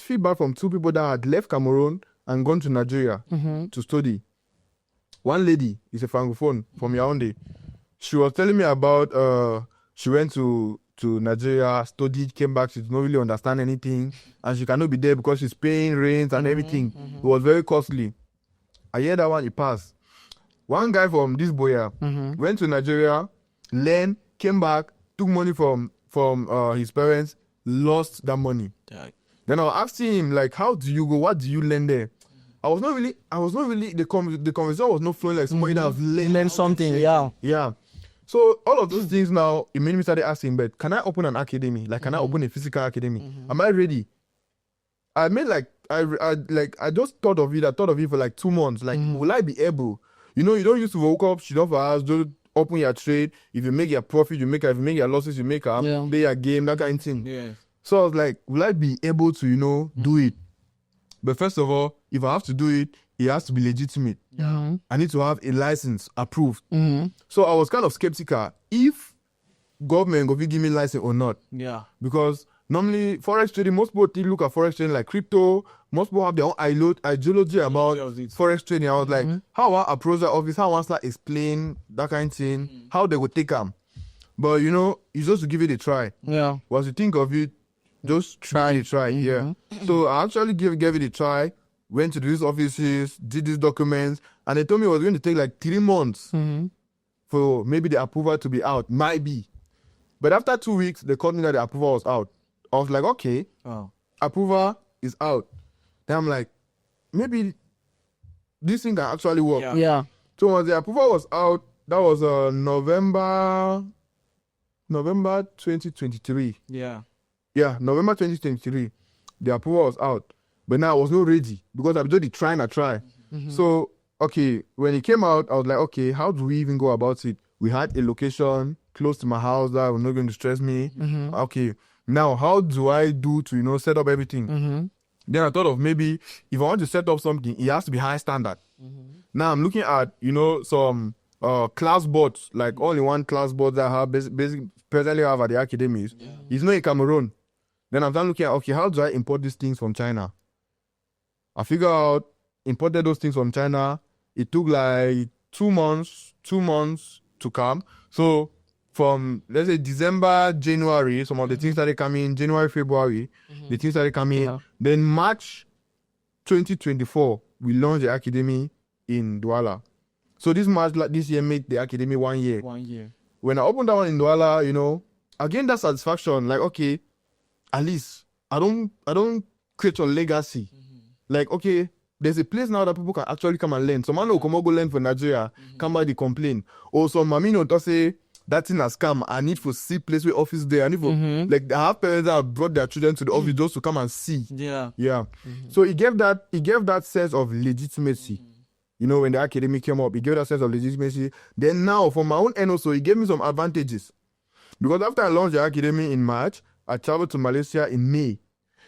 feedback from 2 people that had left Cameroon and gone to Nigeria to study. One lady is a francophone from Yaoundé. She was telling me about, she went to Nigeria, studied, came back, she did not really understand anything, and she cannot be there because she's paying rent and everything. It was very costly. I hear that one, it passed. One guy from this boya went to Nigeria, learned, came back, took money from his parents, lost that money. Then I was asking him, like, how do you go? What do you learn there? I was not really, the conversation was not flowing like somebody that has learned something. Yeah. So all of those things now, it made me start asking, but can I open an academy? Like, can I open a physical academy? Am I ready? I made I just thought of it. I thought of it for like 2 months. Like, will I be able? You don't used to wake up, sit down for hours, just open your trade. If you make your profit, you make it. If you make your losses, you make it. Play your game, that kind of thing. Yeah. So I was like, will I be able to, do it? But first of all, if I have to do it, it has to be legitimate. I need to have a license approved. So I was kind of skeptical if government will give me license or not. Yeah. Because normally Forex trading, most people look at Forex trading like crypto. Most people have their own ideology about Forex trading. I was like, how I approach that office, how I start explain that kind of thing, how they would take them. But it's just to give it a try. Yeah. Once you think of it, just try it. Yeah. So I actually gave it a try. Went to these offices, did these documents, and they told me it was going to take like 3 months for maybe the approval to be out. Might be. But after 2 weeks, they called me that the approval was out. I was like, okay, approval is out. Then I'm like, maybe this thing can actually work. Yeah. So once the approval was out, that was November 2023. Yeah. Yeah, November 2023. The approval was out. But now I was not ready because I was already trying to try. So, okay, when it came out, I was like, okay, how do we even go about it? We had a location close to my house that was not going to stress me. Okay, now how do I do to, set up everything? Then I thought of maybe if I want to set up something, it has to be high standard. Now I'm looking at, some class boards, like all-in-one class boards that I have presently have at the academies. It's not in Cameroon. Then I'm looking at, okay, how do I import these things from China? I figured out, imported those things from China. It took like 2 months to come. So from, let's say, December, January, some of the things started coming. January, February, the things started coming. Then March 2024, we launched the academy in Douala. So this March, this year, made the academy 1 year. 1 year. when I opened that one in Douala, you know, I gained that satisfaction. Like, okay, at least I don't create a legacy. Like, okay, there's a place now that people can actually come and learn. Some man will come and go learn for Nigeria, come back, they complain. Or some mamino to say that thing has come. I need for see place with office there. I need for like I have parents that have brought their children to the office just to come and see. Yeah. So it gave that sense of legitimacy. You know, when the academy came up, it gave that sense of legitimacy. Then now, for my own end also, it gave me some advantages. Because after I launched the academy in March, I traveled to Malaysia in May.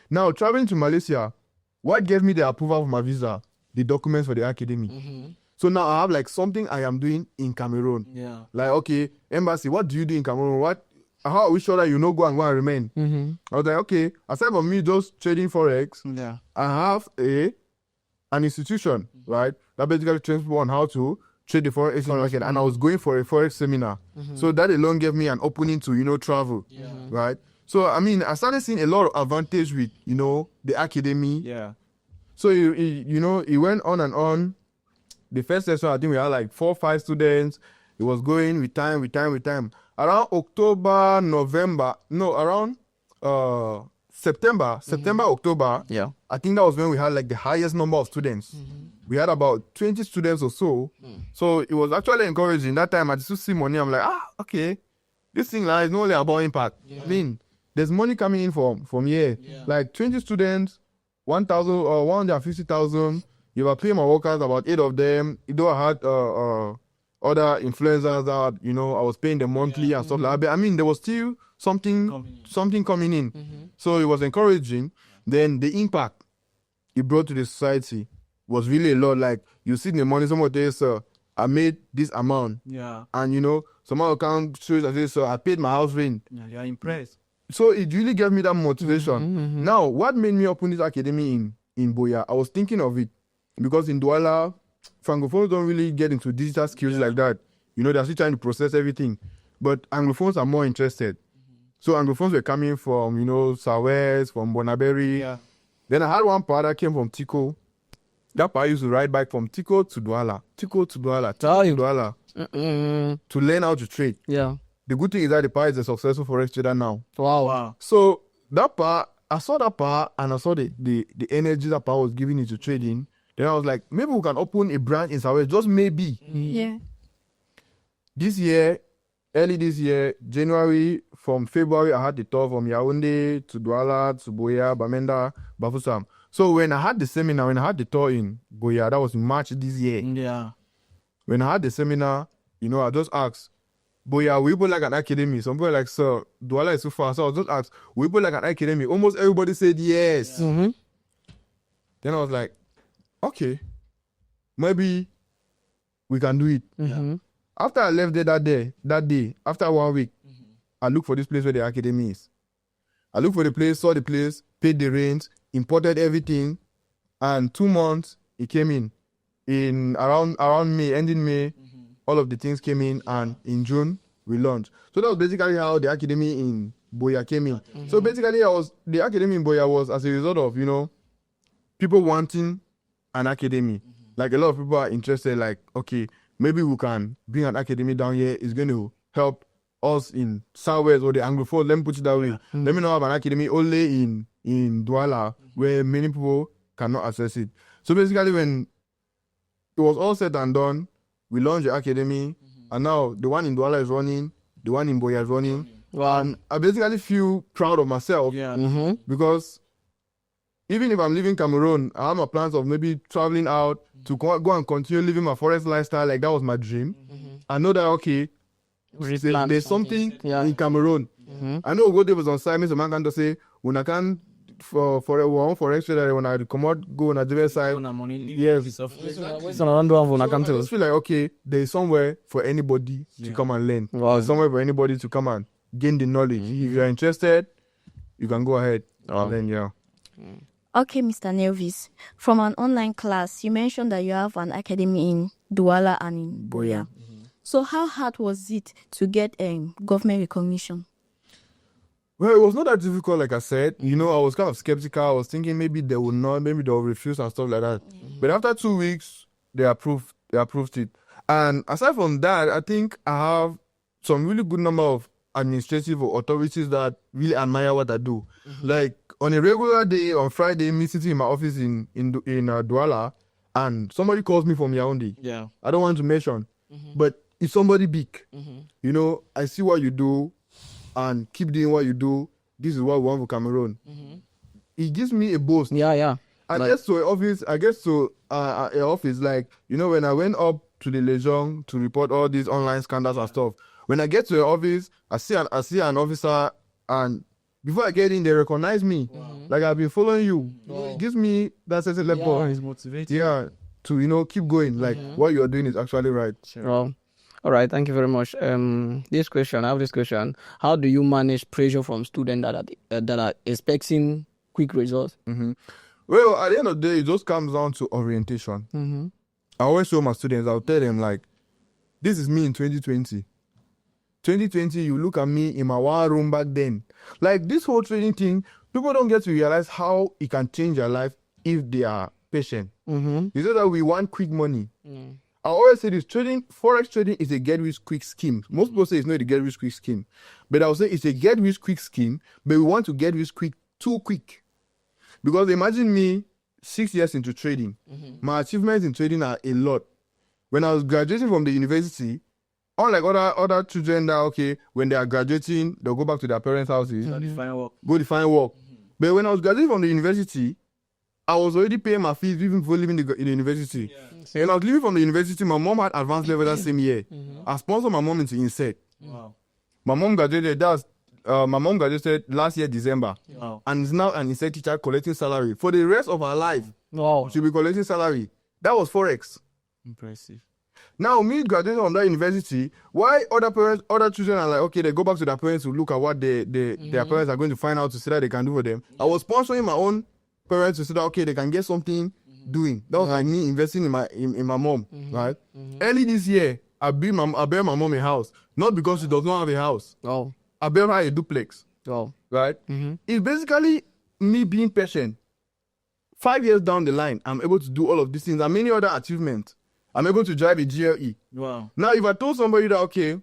Now, traveling to Malaysia, what gave me the approval for my visa? The documents for the academy. So now I have like something I am doing in Cameroon. Like, okay, embassy, what do you do in Cameroon? How are we sure that you know go and remain? I was like, okay, aside from me just trading Forex, I have an institution, right? That basically trains people on how to trade the Forex market. And I was going for a Forex seminar. So that alone gave me an opening to, you know, travel, right? So, I mean, I started seeing a lot of advantage with, you know, the academy. So, you know, it went on and on. The first session, I think we had like 4 or 5 students. It was going with time. Around October, November, no, around September, October. I think that was when we had like the highest number of students. We had about 20 students or so. So it was actually encouraging. That time I just see money. I'm like, okay, this thing like, is not only about impact. I mean, there's money coming in from here. Like 20 students, 1,000 or 150,000. You were paying my workers, about 8 of them. Though I had other influencers that, you know, I was paying them monthly and stuff like that. But I mean, there was still something coming in. So it was encouraging. Then the impact it brought to the society was really a lot. Like, you see in the money, someone tells you, I made this amount. And, you know, someone will come show you and say, so I paid my house rent. You're impressed. So it really gave me that motivation. Now, what made me open this academy in Boya? I was thinking of it. Because in Douala, Francophones don't really get into digital skills like that. You know, they're still trying to process everything. But Anglophones are more interested. So Anglophones were coming from, you know, Southwest, from Bonaberry. Then I had one part that came from Tico. That part used to ride bike from Tico to Douala. To learn how to trade. The good thing is that the part is a successful Forex trader now. Wow. So that part, I saw that part and I saw the energy that part was giving into trading. Then I was like, maybe we can open a branch in Southwest, just maybe. This year, early this year, January, from February, I had the tour from Yaoundé to Douala, to Boya, Bamenda, Bafoussam. So when I had the seminar, when I had the tour in Boya, that was in March this year. When I had the seminar, you know, I just asked, Boya, we put like an academy. Some people were like, sir, Douala is too far. So I just asked, we put like an academy. Almost everybody said yes. Then I was like, okay, maybe we can do it. After I left there that day, after 1 week, I looked for this place where the academy is. I looked for the place, saw the place, paid the rent, imported everything, and 2 months, it came in around May, ending May, all of the things came in, and in June, we launched. So that was basically how the academy in Boya came in. So basically, the academy in Boya was as a result of, you know, people wanting an academy. Like, a lot of people are interested, like, okay, maybe we can bring an academy down here. It's going to help us in Southwest or the Anglophone. Let me put it that way. Let me not have an academy only in Douala, where many people cannot access it. So basically, when it was all said and done, we launched the academy, and now the one in Douala is running, the one in Boya is running. And I basically feel proud of myself because even if I'm living Cameroon, I have my plans of maybe traveling out to go and continue living my forest lifestyle. Like, that was my dream. I know that, okay, there's something in Cameroon. I know what there was on site, so man can just say, when I can for one forex trader, when I come out, go on a different side. Yes. I just feel like, okay, there's somewhere for anybody to come and learn. Somewhere for anybody to come and gain the knowledge. If you're interested, you can go ahead. Then, Okay, Mr. Nelvis, from an online class, you mentioned that you have an academy in Douala and in Boya. So how hard was it to get government recognition? Well, it was not that difficult, like I said. You know, I was kind of skeptical. I was thinking maybe they will not, maybe they'll refuse and stuff like that. But after 2 weeks, they approved it. And aside from that, I think I have some really good number of administrative authorities that really admire what I do. Like on a regular day, on Friday, me sitting in my office in Douala, and somebody calls me from Yaoundé. Yeah. I don't want to mention, but it's somebody big. You know, I see what you do, and keep doing what you do. This is what we want for Cameroon. It gives me a boost. Yeah. I get to an office, like, you know, when I went up to the Legion to report all these online scandals and stuff, when I get to the office, I see an officer, and before I get in, they recognize me. Like, I've been following you. It gives me that sense of level. It's motivating. Yeah, to, you know, keep going. Like, what you're doing is actually right. Well, all right, thank you very much. I have this question. How do you manage pressure from students that are expecting quick results? Well, at the end of the day, it just comes down to orientation. I always show my students, I'll tell them, like, this is me in 2020. 2020, you look at me in my one room back then. Like, this whole trading thing, people don't get to realize how it can change their life if they are patient. It's just that we want quick money. I always say this, Forex trading is a get-rich-quick scheme. Most people say it's not a get-rich-quick scheme. But I would say it's a get-rich-quick scheme, but we want to get rich quick, too quick. Because imagine me 6 years into trading. My achievements in trading are a lot. When I was graduating from the university, unlike other children that, okay, when they are graduating, they'll go back to their parents' houses. Go define work. But when I was graduating from the university, I was already paying my fees even before leaving the university. When I was leaving from the university, my mom had advanced level that same year. I sponsored my mom into INSET. Wow. My mom graduated last year, December. Wow. And is now an INSET teacher collecting salary. For the rest of her life, Wow. she'll be collecting salary. That was Forex. Impressive. Now, me graduating from that university, why other children are like, okay, they go back to their parents to look at what their parents are going to find out to see that they can do for them. I was sponsoring my own parents to say that, okay, they can get something doing. That was like me investing in my mom, right? Early this year, I built my mom a house. Not because she does not have a house. Oh. I built her a duplex. Oh. Right? It's basically me being patient. 5 years down the line, I'm able to do all of these things and many other achievements. I'm able to drive a GLE. Wow. Now, if I told somebody that, okay,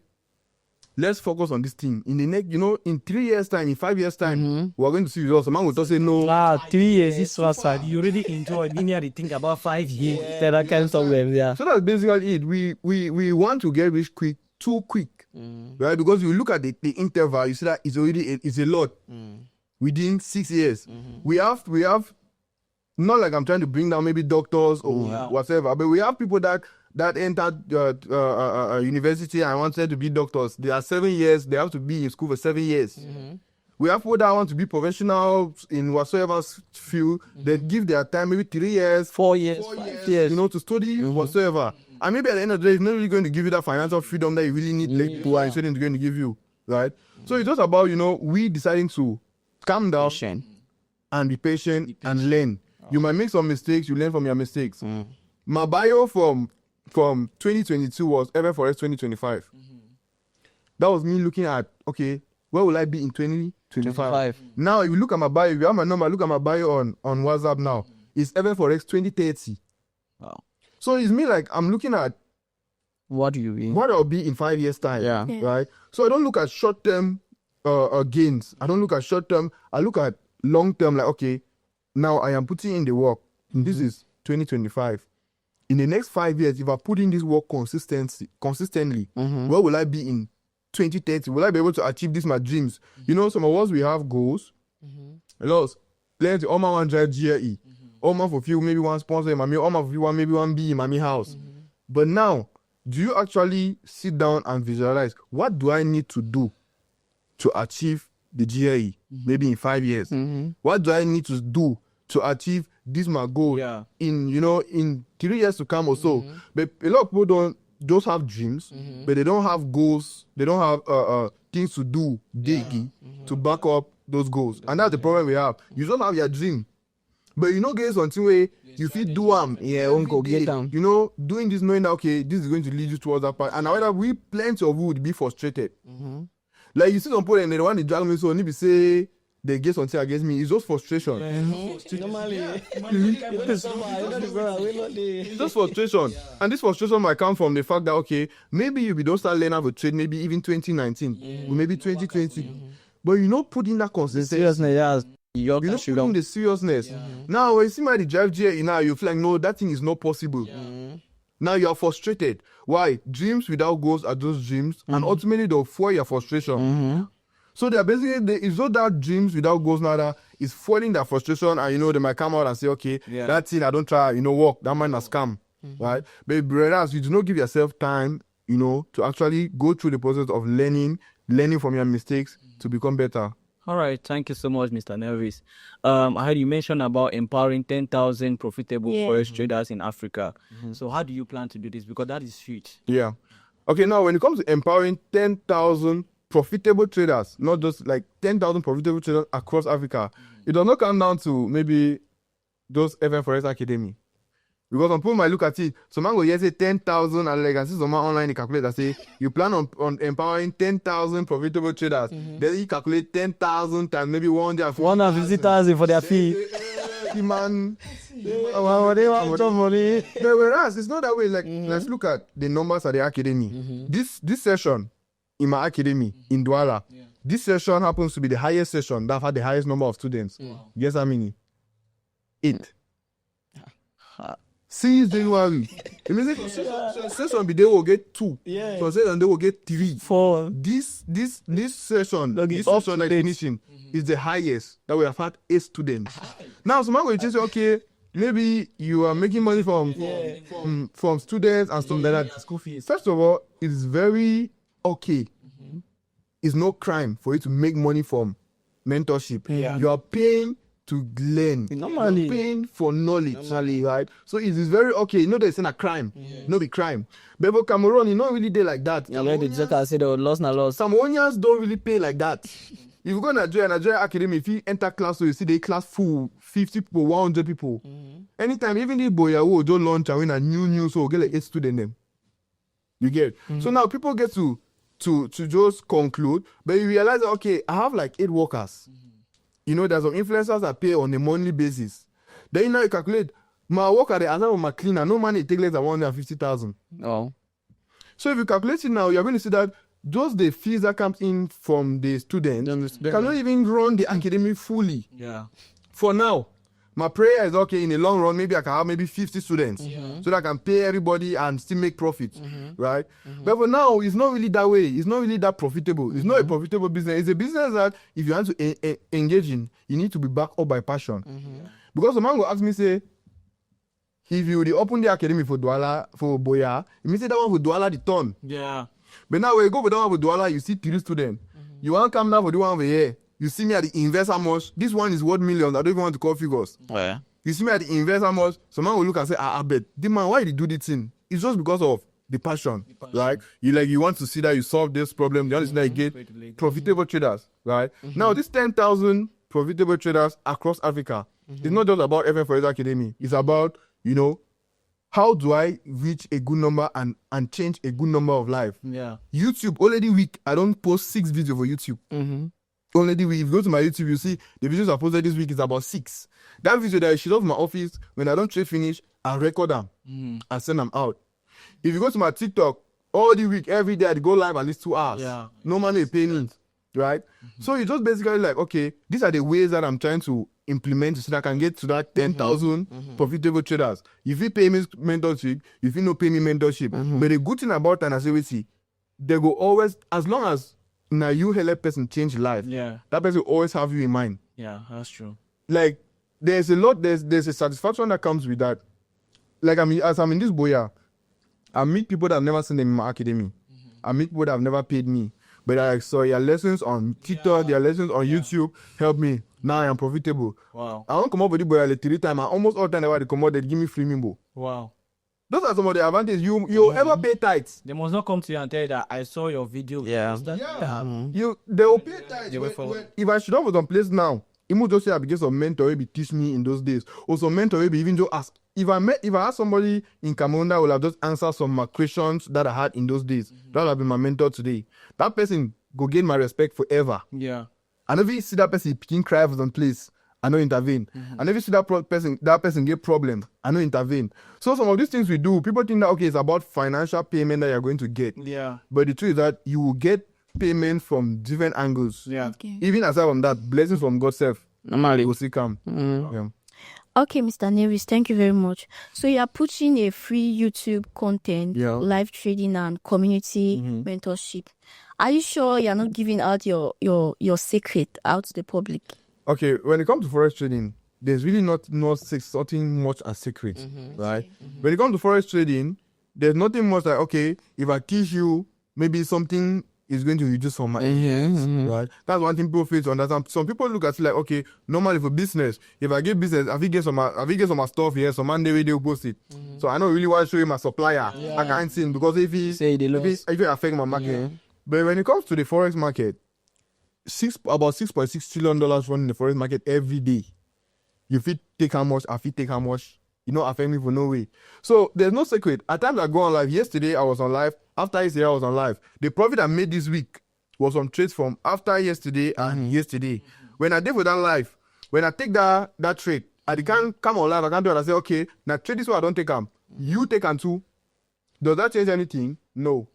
let's focus on this thing. In the next, in 3 years' time, in 5 years' time, we're going to see results. A man will just say no. 3 years, this was sad. You already enjoyed. You need to think about 5 years. That kind of problem, yeah. So that's basically it. We want to get rich quick, too quick, right? Because you look at the interval, you see that it's a lot. Within 6 years, we have. Not like I'm trying to bring down maybe doctors or whatever, but we have people that entered university and wanted to be doctors. They are 7 years. They have to be in school for 7 years. We have people that want to be professionals in whatsoever field. They give their time maybe 3 years, 4 years, 5 years, to study whatsoever. And maybe at the end of the day, it's not really going to give you that financial freedom that you really need. Like who are going to give you, right? So it's just about we deciding to calm down and be patient and learn. You might make some mistakes, you learn from your mistakes. My bio from 2022 was FN-Forex 2025. That was me looking at, okay, where will I be in 2025? Now, if you look at my bio, if you have my number, look at my bio on WhatsApp now. It's FN-Forex 2030. Wow. So it's me like, I'm looking at what do you mean? What I'll be in 5 years' time. Yeah. Right? So I don't look at short-term gains. I don't look at short-term. I look at long-term, like, okay, now I am putting in the work. This is 2025. In the next 5 years, if I put in this work consistently, where will I be in 2030? Will I be able to achieve this, my dreams? Some of us, we have goals. A lot of plenty. All my one drive GLE. All my for few, maybe one sponsor in Mami. All my for few, one maybe one be in Mami house. But now, do you actually sit down and visualize, what do I need to do to achieve the GLE, maybe in 5 years? What do I need to do to achieve this my goal in 3 years to come or so? But a lot of people don't just have dreams, but they don't have goals. They don't have things to do daily to back up those goals. And that's the problem we have. You don't have your dream, but get something where you feel do doing this knowing that, okay, this is going to lead you towards that part. And however, plenty of you would be frustrated. Like, you see some people and they want to drag me, so need to say, they get something against me. It's just frustration. Normally, It's just frustration. And this frustration might come from the fact that, okay, maybe if we don't start learning how to trade, maybe even 2019, or maybe 2020. But you know, put in that consistency. seriously, yes. You know, put in the seriousness. Now, when you see my drive GA now, you feel like, no, that thing is not possible. Now you are frustrated. Why? Dreams without goals are just dreams, and ultimately they'll fuel your frustration. So they're basically, it's not that dreams without goals now that is fueling their frustration, and you know, they might come out and say, okay, that thing I don't try, you know, work, that man has scam, right? But whereas you do not give yourself time, you know, to actually go through the process of learning from your mistakes to become better. All right, thank you so much, Mr. Nelvis. I heard you mention about empowering 10,000 profitable forex traders in Africa. So how do you plan to do this? Because that is huge. Yeah. Okay, now when it comes to empowering 10,000 profitable traders, not just like 10,000 profitable traders across Africa, it does not come down to maybe those FN-Forex Academy. Because some people might look at it, some man go say 10,000, and like I see some man online he calculate and say you plan on empowering 10,000 profitable traders. Then he calculate 10,000 times maybe 150,000 for their fee. Man, whereas it's not that way. Like let's look at the numbers at the academy. This session in my academy in Douala, this session happens to be the highest session that had the highest number of students. Guess how many? 8. Since January. It means session they will get 2. So session they will get 3. 4. This session, this session like finishing is the highest that we have had 8 students. Now someone will just say, okay, maybe you are making money from students and stuff like that. School fees. First of all, it's very okay. It's no crime for you to make money from mentorship. You are paying to learn. Normally. You're paying for knowledge. Right? So it is very okay. You know there's a crime. No be crime. But for Cameroon, you not really day like that. Samoanians don't really pay like that. If you go to Nigeria Academy, if you enter class, so you see the class full, 50 people, 100 people. Anytime, even the boy who don't launch and win a new, so get like 8 students them. You get. So now people get to just conclude, but you realize that, okay, I have like 8 workers. You know, there's some influencers that pay on a monthly basis. Then you now you calculate, my worker, the answer of my cleaner, no money take less than 150,000. Oh. So if you calculate it now, you're going to see that just the fees that comes in from the students cannot even run the academy fully. For now, my prayer is, okay, in the long run, maybe I can have maybe 50 students so that I can pay everybody and still make profit, right? But for now, it's not really that way. It's not really that profitable. It's not a profitable business. It's a business that if you want to engage in, you need to be backed up by passion. Because the man will ask me, say, if you open the academy for Douala, for Boya, it means that one for Douala the ton. But now when you go for that one for Douala, you see 3 students. You want to come now for the one over here. You see me at the invest how much? This one is worth millions. I don't even want to call figures. You see me at the invest how much? Someone will look and say, I bet. The man, why did you do this thing? It's just because of the passion, right? You want to see that you solve this problem. You understand that you get profitable traders, right? Now, this 10,000 profitable traders across Africa, it's not just about FN-Forex Academy. It's about, you know, how do I reach a good number and change a good number of lives? YouTube, already week, I don't post 6 videos for YouTube. Only if you go to my YouTube, you see the videos I posted this week is about 6. That video that I shoot off my office, when I don't trade finish, I record them and send them out. If you go to my TikTok, all the week, every day, I go live at least 2 hours. No money paying, right? So you just basically like, okay, these are the ways that I'm trying to implement so that I can get to that 10,000 profitable traders. If you pay me mentorship, if you no pay me mentorship. But the good thing about that, I say, we see, they go always, as long as now you help a person change life, that person will always have you in mind. That's true. Like there's a satisfaction that comes with that. Like as I'm in this boya, I meet people that I've never seen them in my academy. I meet people that have never paid me. But I saw your lessons on TikTok, their lessons on YouTube help me. Now I am profitable. Wow. I don't come up with the boya like 3 times. Almost all the time they come out, they give me free mimbo. Wow. Those are some of the advantages. You ever pay tithes. They must not come to you and tell you that I saw your video. They will pay tithes. If I should have some place now, it must just say because some mentor will be teach me in those days. Or some mentor will be even just ask. If I ask somebody in Cameroon that will have just answered some of my questions that I had in those days, that will have been my mentor today. That person go gain my respect forever. And if you see that person picking cry for some place, I know intervene. And if you see that person get problem, I know intervene. So some of these things we do, people think that okay, it's about financial payment that you're going to get. Yeah. But the truth is that you will get payment from different angles. Yeah. Okay. Even aside from that, blessings from God self Normally. will still come. Yeah. Okay, Mr. Nelvis, thank you very much. So you are pushing a free YouTube content, Yeah. live trading and community mentorship. Are you sure you're not giving out your secret out to the public? Okay, when it comes to forex trading, there's really not something much as secret, right? When it comes to forex trading, there's nothing much like, okay, if I teach you, maybe something is going to reduce some money, right? That's one thing people fail to understand. Some people look at it like, okay, normally for business, if I get business, I get some stuff here, some man they will post it. So I don't really want to show you my supplier. I can't see him because if he affect my market. But when it comes to the forex market, about $6.6 trillion running the forex market every day. You fit take how much, I fit take how much. You know, affect me for no way. So there's no secret. At times I go on live. Yesterday I was on live. After yesterday I was on live. The profit I made this week was from trades from after yesterday and yesterday. When I did for that live, when I take that trade, I can't come on live. I can't do it. I say, okay, now trade this one I don't take them. You take them too. Does that change anything? No.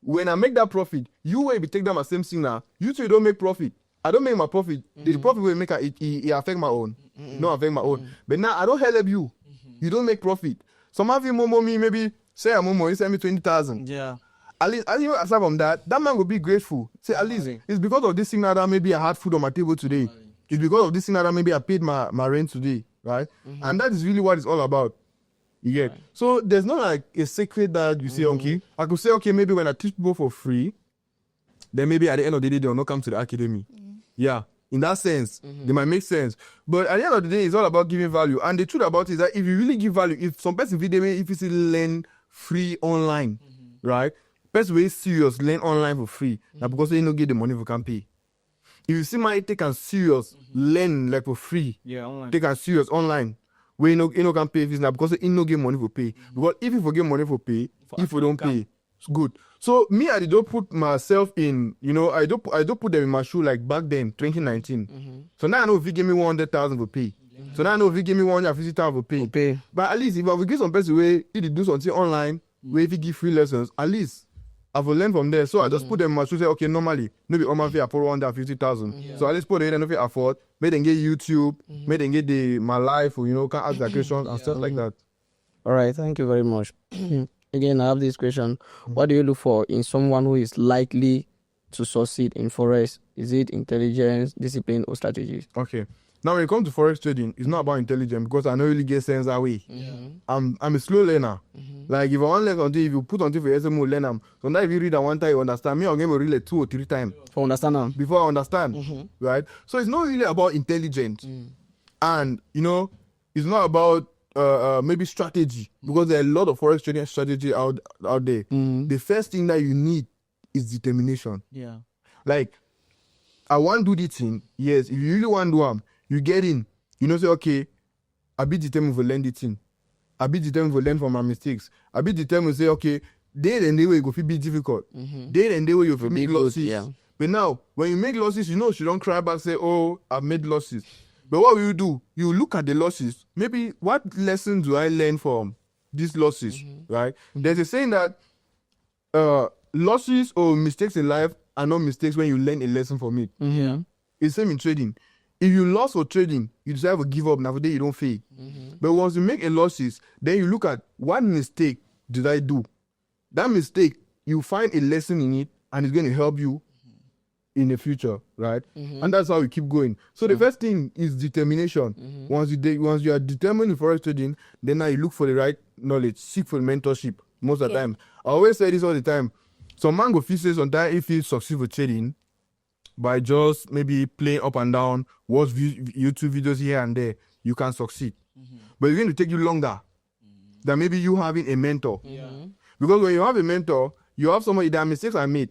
When I make that profit, you will be take them as same thing now. You two don't make profit. I don't make my profit. The profit will make it affect my own. No affect my own. But now I don't help you. You don't make profit. Some of you momo me maybe say a momo, you send me 20,000. Yeah. At least aside from that man will be grateful. Say at least it's because of this thing that maybe I had food on my table today. It's because of this thing that maybe I paid my rent today, right? And that is really what it's all about. You get. So there's not like a secret that you say, okay. I could say, okay, maybe when I teach people for free, then maybe at the end of the day, they'll not come to the academy. Yeah. In that sense, they might make sense. But at the end of the day, it's all about giving value. And the truth about it is that if you really give value, if some person video, if you see learn free online, right? Person way serious, learn online for free. Now because they don't get the money for can pay. If you see my take and serious, learn like for free. Yeah, online. Take and serious online. We no can pay fees now because you no get money for pay. Because if you forget money for pay, if you don't pay, it's good. So me, I don't put myself in, I don't put them in my shoe like back then, 2019. So now I know if you give me 100,000 for pay. So now I know if you give me 150,000 for pay. But at least if I will give some person where if do something online, where if you give free lessons, at least I will learn from there. So I just put them in my shoe, say, okay, normally, maybe on my fee I put 150,000. So at least put it in if you afford, make them get YouTube, make them get my life, or can ask their questions and stuff like that. All right, thank you very much. Again, I have this question. What do you look for in someone who is likely to succeed in forex? Is it intelligence, discipline, or strategies? Okay. Now, when it comes to forex trading, it's not about intelligence because I don't really get sense that way. I'm a slow learner. Like, if I want to learn something, if you put something for SMO, learn them. So now if you read that one time, you understand me, I'm going to read it 2 or 3 times. For understand them. Before I understand, right? So it's not really about intelligence. And, it's not about maybe strategy because there are a lot of forex trading strategy out there. The first thing that you need is determination. Yeah. Like, I want to do this thing. Yes, if you really want to do them, you get in. Say, okay, I be determined to learn this thing. I be determined to learn from my mistakes. I be determined to say, okay, day and day way go be difficult. Day and day way you make losses. Yeah. But now, when you make losses, you don't cry back say, oh, I've made losses. But what will you do? You look at the losses. Maybe what lessons do I learn from these losses, right? There's a saying that losses or mistakes in life are not mistakes when you learn a lesson from it. It's the same in trading. If you lost for trading, you decide to give up. Now for day you don't fail. But once you make a losses, then you look at what mistake did I do? That mistake, you find a lesson in it, and it's going to help you in the future, right? And that's how you keep going. So the first thing is determination. Once you are determined in forex trading, then now you look for the right knowledge, seek for mentorship most of the time. I always say this all the time. Some man go feel say sometimes if he succeed with trading by just maybe playing up and down, watch YouTube videos here and there, you can succeed. But it's going to take you longer than maybe you having a mentor. Because when you have a mentor, you have somebody that mistakes are made.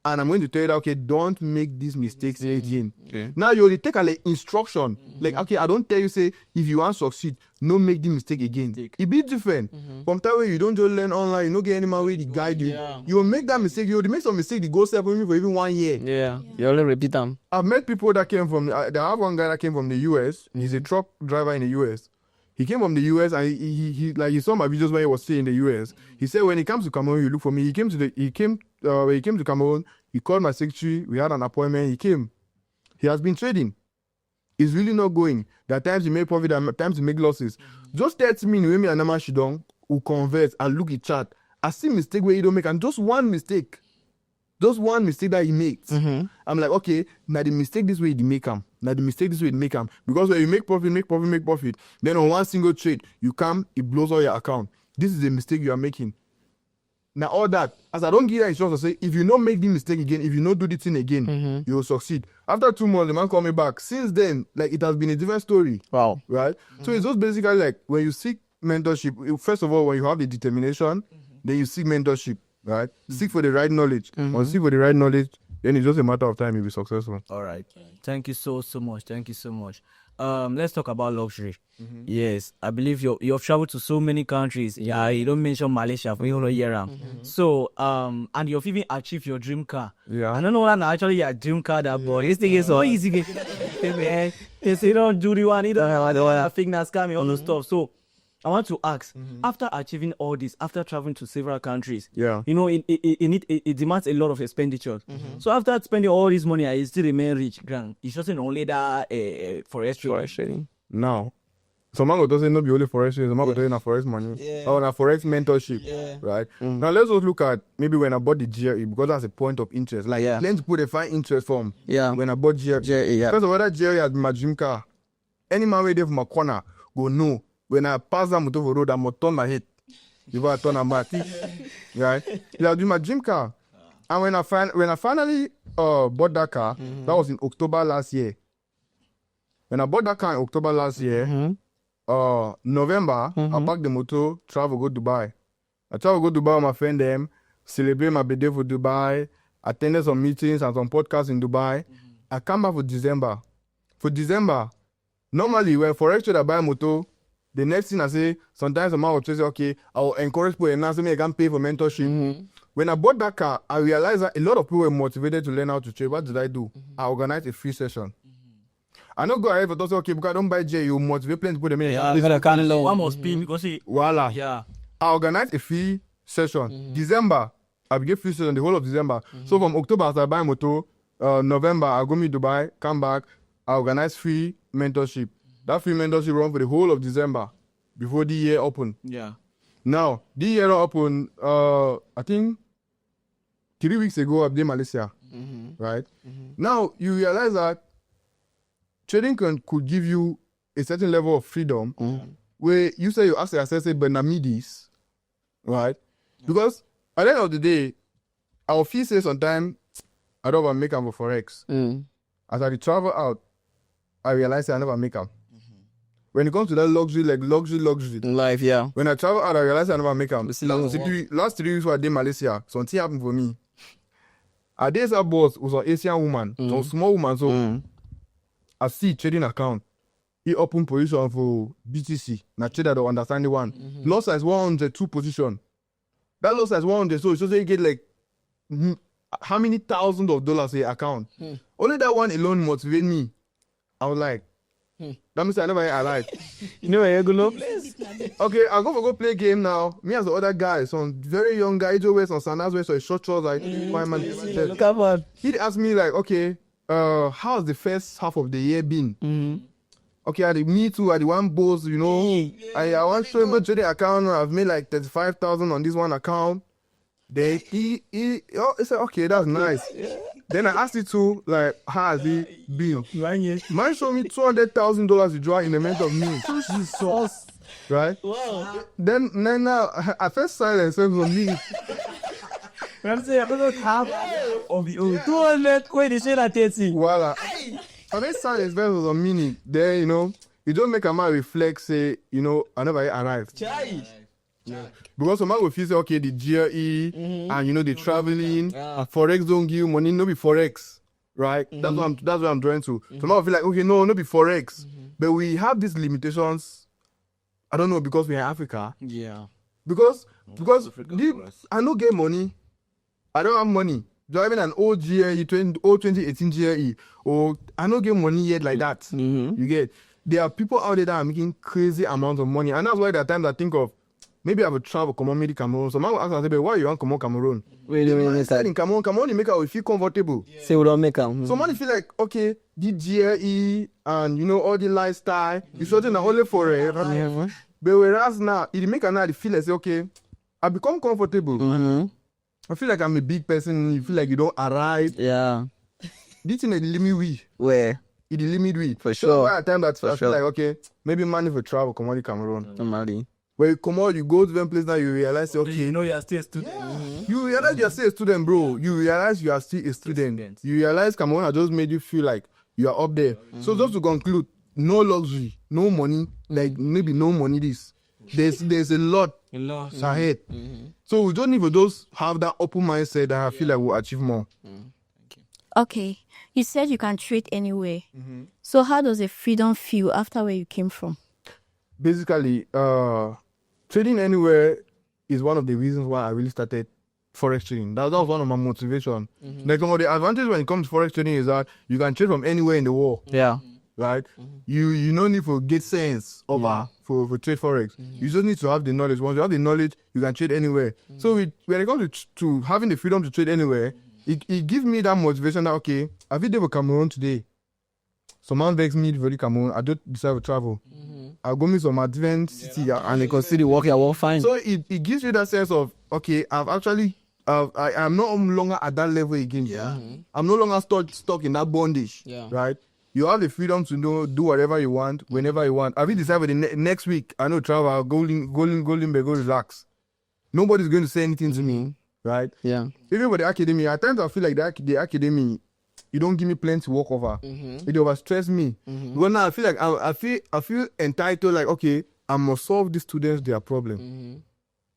and I'm going to tell you that, okay, don't make these mistakes again. Okay. Now you only take a instruction. Like, okay, I don't tell you, say, if you want to succeed, no make the mistake again. It be different. From time where you don't just learn online, you don't get any man way to guide you. You will make that mistake. You will make some mistake, the go step with me for even 1 year. Yeah. You only repeat them. I've met people that came from, I have one guy that came from the US. He's a truck driver in the US. He came from the US and he saw my videos when he was staying in the US. He said when he comes to Cameroon, you look for me. When he came to Cameroon, he called my secretary. We had an appointment. He came. He has been trading. He's really not going. There are times he make profit, there are times he make losses. Just 30 minutes, when me and Nama Shidong who converse and look at chat, I see mistake where he don't make, and just one mistake that he makes. I'm like, okay, now the mistake this way he make him. Because when you make profit, then on one single trade, you come, it blows all your account. This is the mistake you are making. Now all that, as I don't give that instruction, I say, if you don't make the mistake again, if you don't do the thing again, you will succeed. After 2 months, the man called me back. Since then, like, it has been a different story. Wow. Right? So it's just basically like, when you seek mentorship, first of all, when you have the determination, then you seek mentorship, right? Seek for the right knowledge. Once you seek for the right knowledge, then it's just a matter of time you'll be successful. All right. Thank you so much. Let's talk about luxury. Yes, I believe you've traveled to so many countries. Yeah, you don't mention Malaysia for your year. So, and you've even achieved your dream car. Yeah. I don't know what actually your dream car that boy. This thing is so easy. You don't do the one either. I think that's coming on the stuff. So, I want to ask, after achieving all this, after traveling to several countries, Yeah. you know, it demands a lot of expenditure. So after spending all this money, I still remain rich. Grand. It's just only that forestry. Now, some man go say not be only forestry, some man go say na forex money. Or na forex mentorship. Right? Now let's just look at maybe when I bought the GRE, because that's a point of interest. Like let's put a fine interest form. Yeah. When I bought GRE. First of all, that GRE has been my dream car. Any man way there from my corner go no. When I pass that motor for road, I'm going to turn my head before I turn my back. Right? It has been my dream car. And when I finally bought that car, that was in October last year. When I bought that car in October last year, November, I packed the motor, travel, go Dubai. I travel, go Dubai with my friend them, celebrate my birthday for Dubai, attended some meetings and some podcasts in Dubai. I come back for December. For December, normally when Forex trader buy a motor, the next thing I say, sometimes a man will say, okay, I'll encourage people and now say, I can pay for mentorship. When I bought that car, I realized that a lot of people were motivated to learn how to trade. What did I do? I organized a free session. I don't go ahead for those, okay, because I don't buy J, you motivate plenty people. One must be because Voila. yeah. I organized a free session. December, I began free session the whole of December. So from October, as I buy motor, November, I go meet Dubai, come back, I organize free mentorship. That free mentorship run for the whole of December before the year open. Yeah. Now, the year open, I think 3 weeks ago, I did Malaysia. Right? Now, you realize that trading could give you a certain level of freedom where you say you ask yourself, say, but I need this. Right? Because at the end of the day, our fee says sometimes, I don't want to make them for Forex. As I travel out, I realize I never make them. When it comes to that luxury Life, yeah. when I travel out, I realize I never make them. See, Last 3 weeks when I did Malaysia, something happened for me. I did a boss was an Asian woman, some small woman, so I see trading account. He open position for BTC. Now trader don't understand the one. Loss size 102 position. That loss size 100, so it's just you get like how many thousands of dollars a account. Only that one alone motivate me. I was like, that means I never alive. You know where you go place? Okay, I'll go play game now. Me as the other guy, some very young guy, Joe wears some sandals, wears some short shorts, like my man. Look at He'd ask me like, okay, how's the first half of the year been? Okay, at the me too, at the one boss, you know, I want to show him a trading account. I've made like 35,000 on this one account. Then he said, okay, that's nice. Then I asked it to like, how has it been? Man showed me $200,000 to draw in the month of May. Jesus. Right? Wow. Then now, I first silence from me. I'm saying, I don't have of the 200 quid, they say that 30. Voila. I first silence was a minute. Then, you know, you don't make a man reflect, say, you know, I never arrived. Because some man will feel say, okay, the GRE and you know the traveling, Forex don't give you money, no be Forex, right? That's what I'm trying to. Some man will feel like, okay, no be Forex, but we have these limitations. I don't know, because we're in Africa. Yeah. Because I don't get money. I don't have money. Driving an old GRE, 2018 GRE, or I don't get money yet like that. You get? There are people out there that are making crazy amounts of money, and that's why there are times I think of maybe I will travel maybe Cameroon. So man will ask me, why you want to come Cameroon? Wait a minute. In Cameroon, you make it feel comfortable. Say we don't make them. So man feel like, okay, the GRE and you know all the lifestyle, it's something that only forever. But whereas now, it make now feel like, okay, I become comfortable. I feel like I'm a big person. You feel like you don't arrive. Yeah. This thing is limit we. Where? It is limit we. For sure. So at time that I feel like, okay, maybe man if you travel, come on Cameroon. Normally. When you come out, you go to one place now, you realize, okay, You know you are still a student. you realize you are still a student, bro. You realize you are still a student. You realize Cameroon has just made you feel like you are up there. So just to conclude, no luxury, no money, like maybe no money this. There's a lot ahead. So we don't even those have that open mindset that I feel like we'll achieve more. Okay, you said you can trade anywhere. So how does the freedom feel after where you came from? Basically, trading anywhere is one of the reasons why I really started forex trading. That was one of my motivation. Like one of the advantages when it comes to forex trading is that you can trade from anywhere in the world. Yeah. Right? You no need for get sense over for trade forex. You just need to have the knowledge. Once you have the knowledge, you can trade anywhere. So when it comes to having the freedom to trade anywhere, it gives me that motivation that okay, I will do Cameroon today. Some man begs me to Cameroon. I don't decide to travel. I'll go meet some advanced city And they consider the work, work fine. So it gives you that sense of okay, I am no longer at that level again. Yeah. I'm no longer stuck in that bondage. Yeah. Right. You have the freedom to do whatever you want, whenever you want. I will decide next week, I know travel, go relax. Nobody's going to say anything to me, right? Yeah. Even with the academy, at times I feel like the academy, you don't give me plenty to work over. It overstress me. Because now I feel like I feel entitled, like, okay, I must solve these students their problem.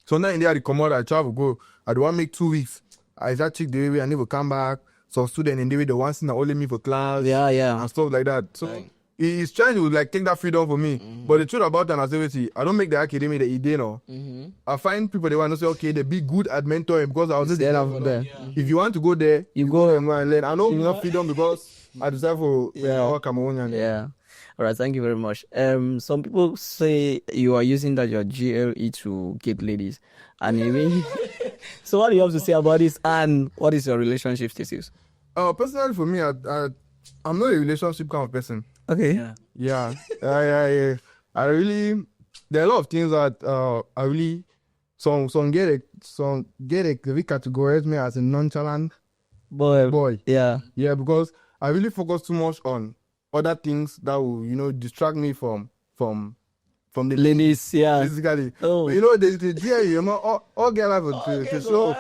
So now in there, I come out, I travel, go. I don't want to make 2 weeks. I start check the way I never come back. Some student in the way the ones that only me for class, and stuff like that. So he's trying to like take that freedom for me. But the truth about an activity, I don't make the academy the idea now. I find people they want to say, okay, they be good at mentoring because I was there. If you want to go there, you go and learn. I know enough freedom because I deserve for Cameroon. Yeah. All right, thank you very much. Some people say you are using that your GLE to get ladies, and I mean, so what do you have to say about this? And what is your relationship status? Personally, for me, I'm not a relationship kind of person. Okay. Yeah. I really. There are a lot of things that I really. Some get categorized me as a nonchalant boy. Yeah. Yeah, because I really focus too much on other things that will, distract me from the ladies, basically. Oh. The Jerry, all get life to show.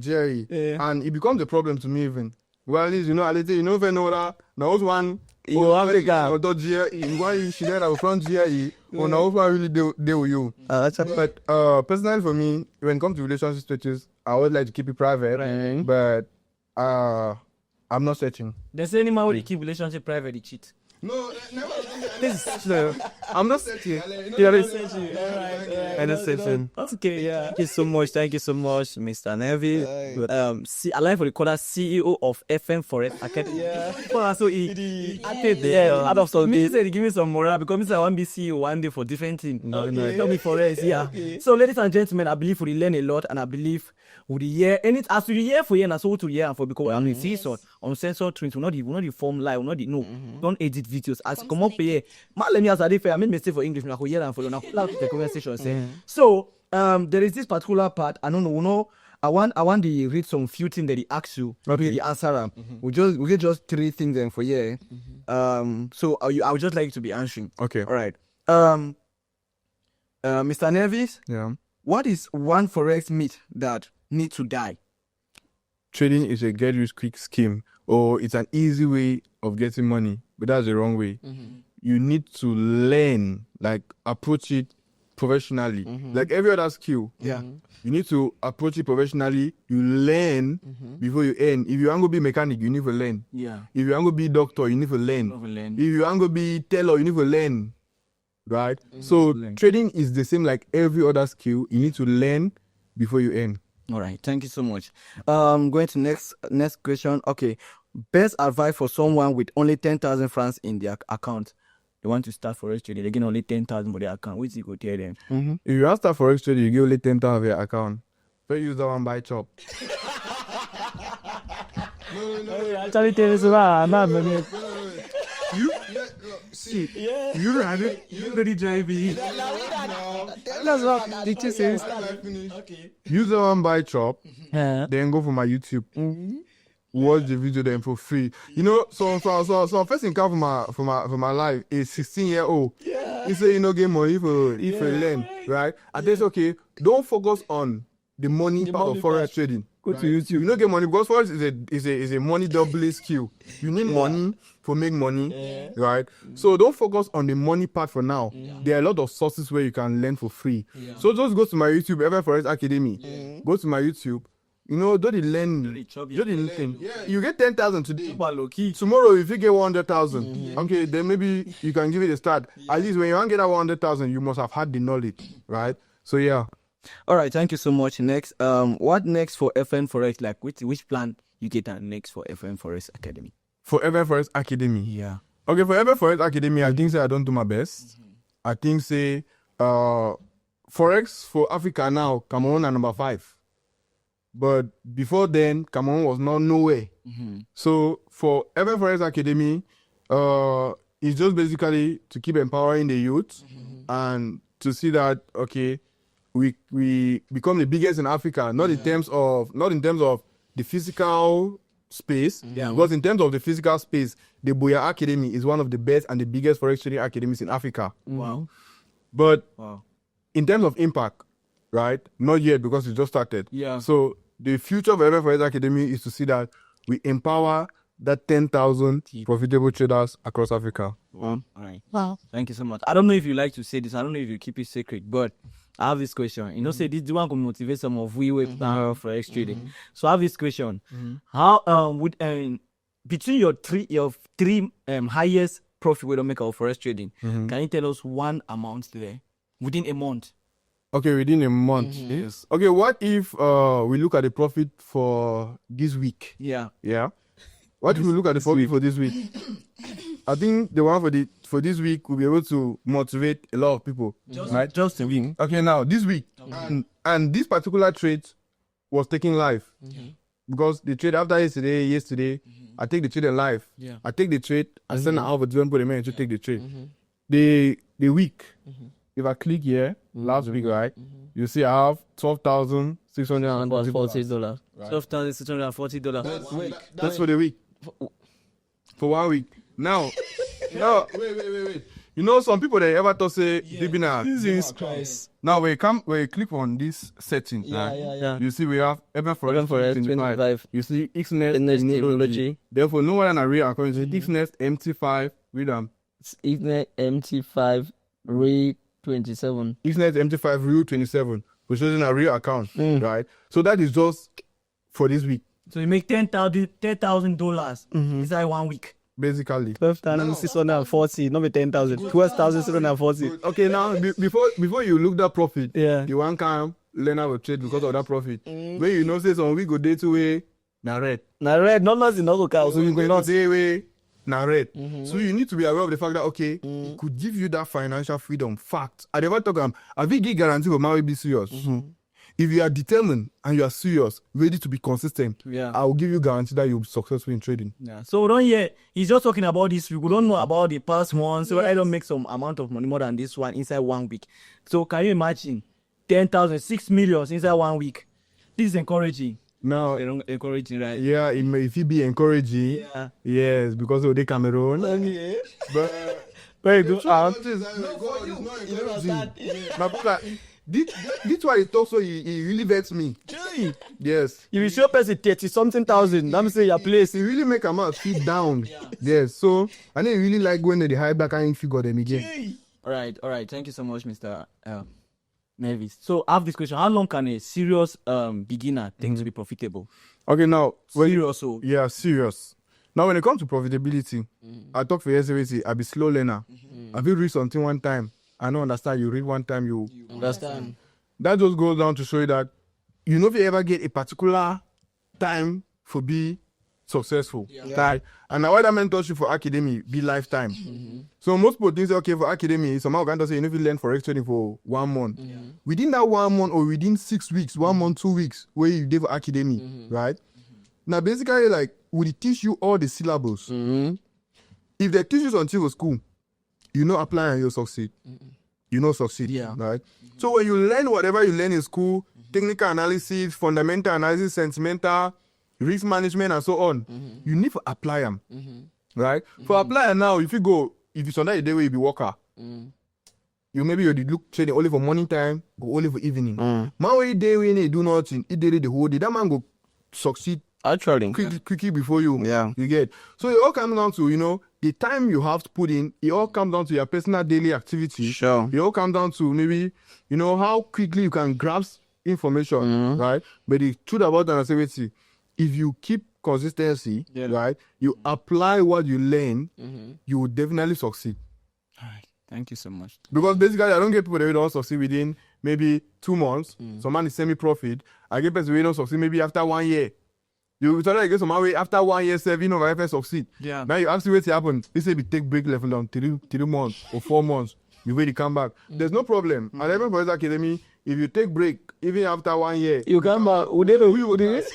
Jerry, and it becomes a problem to me even. Well, at least, if I know that now one you Africa or Jerry, why you should have from Jerry or now I really deal with you. But personally for me, when it comes to relationship status, I always like to keep it private, but I'm not searching. There's any man who keep relationship private, he cheat. No, never. I'm not searching. You're not searching. All right. Okay, yeah. Thank you so much, Mr. Nelvis. I like for the caller CEO of FN-Forex Academy. Yeah. So he acted there. Out of some days, he give me some morale because I want to be CEO one day for different things. No. Tell me Forex, yeah. Okay. So, ladies and gentlemen, I believe we learn a lot, and I believe with the year, and it as we year for year, and so to year and for because we see so Uncensored Twins, we not the form live, we not the don't edit videos as come up here. Let me ask I made mistake for English, I hear and follow now the conversation. So there is this particular part, I don't know, I want to read some few things that he asks you, the answer. We get just 3 things then for year. So I would just like you to be answering. Okay. All right. Mr. Nelvis, what is one Forex myth that need to die? Trading is a get-rich-quick scheme, or it's an easy way of getting money, but that's the wrong way. You need to learn, like approach it professionally. Like every other skill. Yeah. You need to approach it professionally. You learn before you earn. If you want to be mechanic, you need to learn. Yeah. If you want to be doctor, you need to learn. If you want to be tailor, you need to learn. Right? So trading is the same like every other skill. You need to learn before you earn. All right. Thank you so much. Going to next question. Okay. Best advice for someone with only 10,000 francs in their account. They want to start forex trading. They get only 10,000 for their account. Which you go tell them? If you want to start forex trading, you give only 10,000 of your account. First use that one buy chop. Actually, tell us You ran it. You already driving. That's what teacher says. Okay. Use that one buy chop. Then go for my YouTube. Watch the video then for free. You know, so first income for my life is 16-year-old. He say you know get money for if you learn, right? And that's okay. Don't focus on the money part of forex trading. Go to YouTube. You know get money because forex is a money doubling skill. You need money to make money, right? So don't focus on the money part for now. There are a lot of sources where you can learn for free. So just go to my YouTube, FN-Forex Academy. Go to my YouTube. You know, do the learn. Do the thing. You get 10,000 today. Tomorrow, if you get 100,000, okay, then maybe you can give it a start. At least when you want to get that 100,000, you must have had the knowledge, right? So yeah. All right. Thank you so much. Next, what next for FN-Forex? Like, which plan you get next for FN-Forex Academy? For FN-Forex Academy. Yeah. Okay, for FN-Forex Academy, I think say I don't do my best. I think say Forex for Africa now, Cameroon are number 5. But before then, Cameroon was not nowhere. So for FN-Forex Academy, it's just basically to keep empowering the youth and to see that okay, we become the biggest in Africa, not in terms of the physical space, because in terms of the physical space, the Boya Academy is one of the best and the biggest forex trading academies in Africa. Wow. But in terms of impact, right? Not yet because it just started. Yeah. So the future of FN-Forex Academy is to see that we empower that 10,000 profitable traders across Africa. All right. Wow. Thank you so much. I don't know if you like to say this. I don't know if you keep it secret, but I have this question. You know, say this one can motivate some of we with forex trading. So I have this question: how would between your three highest profit we don't make our forex trading? Can you tell us one amount there within a month? Okay, within a month. Yes. Okay, what if we look at the profit for this week? Yeah. Yeah. What if we look at the profit for this week? I think the one for this week will be able to motivate a lot of people. Right? Just a week. Okay, now this week, and this particular trade was taken live because the trade after yesterday, I take the trade in live. Yeah. I take the trade, I send it out for different people to take the trade. The week, if I click here, last week, right, you see I have $12,640. $12,640. That's for the week. For 1 week. Now, wait. You know, some people they ever thought say Jesus Christ. Now when you click on this setting, you see we have FN-Forex 25. You see XNet Therefore, no one in a real account. XNet MT5 with them. XNet MT5 Re 27. XNet MT5 Real 27, which is in a real account, right? So that is just for this week. So you make $10,000 inside 1 week. Basically. 12,640, not 10,000. 12,640. Okay, now before you look that profit, you want to learn how to trade because of that profit. When you know say some we go day to way, na red. Not nothing, no go. So you go not day way, na red. So you need to be aware of the fact that okay, it could give you that financial freedom. Fact. I never talk have you give guarantee for my be serious. If you are determined and you are serious, ready to be consistent, I will give you guarantee that you'll be successful in trading. Yeah. So we don't hear he's just talking about this week. We don't know about the past one. So I don't make some amount of money more than this one inside 1 week. So can you imagine 10,000, 6 million inside 1 week? This is encouraging. Now, encouraging, right? Yeah, if it be encouraging, yes, because of the Cameroon. But very good. This why he talks so he really vexed me. Yes. If you show person 30-something thousand, let me say your place. He really make a man feel down. Yes. So I didn't really like when they high back and figure them again. All right. Thank you so much, Mr. Nelvis. So I have this question: how long can a serious beginner think to be profitable? Okay, now Serious, so yeah, serious. Now when it comes to profitability, I talk for yesterday. I be slow learner. I will read something one time. I don't understand. You read one time, you Understand? that just goes down to show you that you know if you ever get a particular time for be successful. Right? And now why that mentorship for academy be lifetime. So most people think okay for academy, somehow can just say you know if you learn forex trading for 1 month. Within that 1 month or within 6 weeks, 1 month, 2 weeks, where you did for academy, right? Now basically like would it teach you all the syllables? If they teach you until school, you know apply and you'll succeed. You know succeed. Right? So when you learn whatever you learn in school, technical analysis, fundamental analysis, sentimental, risk management, and so on, you need to apply them. Right? For apply now, if it's on that day where you be worker, you maybe you look trading only for morning time or only for evening. Man, when you day when you do nothing, it did the whole day. That man go succeed Actually. quickly before you. Yeah. You get. So it all comes down to, the time you have to put in, it all comes down to your personal daily activity. Sure. It all comes down to maybe, how quickly you can grasp information, right? But the truth about an activity, if you keep consistency, right, you apply what you learn, you will definitely succeed. all right. Thank you so much. Because basically, I don't get people that don't succeed within maybe 2 months. Some man is semi-profit. I get people that don't succeed maybe after 1 year. You try to get some way after 1 year, 7 of IFS succeed. Yeah. Now you have to wait to happen. They say we take break level down 3 months or 4 months. You wait to come back. There's no problem. At Even Forex Academy, if you take break even after 1 year, You come back. Would they who would it?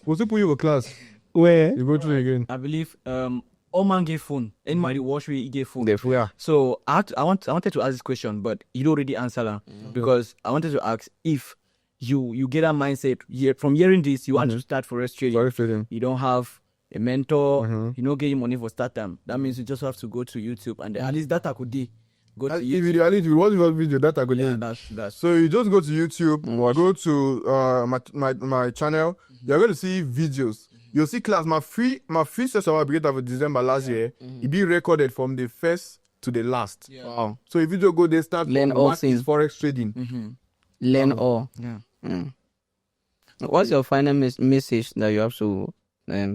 we'll still put you a class. Where? You go through again. I believe all man get phone. Anybody watch me, he get phone. Yeah. So I wanted to ask this question, but you already answered that because I wanted to ask if you get that mindset from hearing this, you want to start forex trading. Forex trading. You don't have a mentor, you don't get money for start time. That means you just have to go to YouTube and at least that I could do. Go to If YouTube. you really watch your video, that I go Yeah, there. that's So you just go to YouTube, go to my channel. You're going to see videos. You'll see class. My free session I began of December last year. It be recorded from the first to the last. Wow. So if you just go there, start Learn from all what is things. forex trading. Learn all. yeah. What's your final message that you have to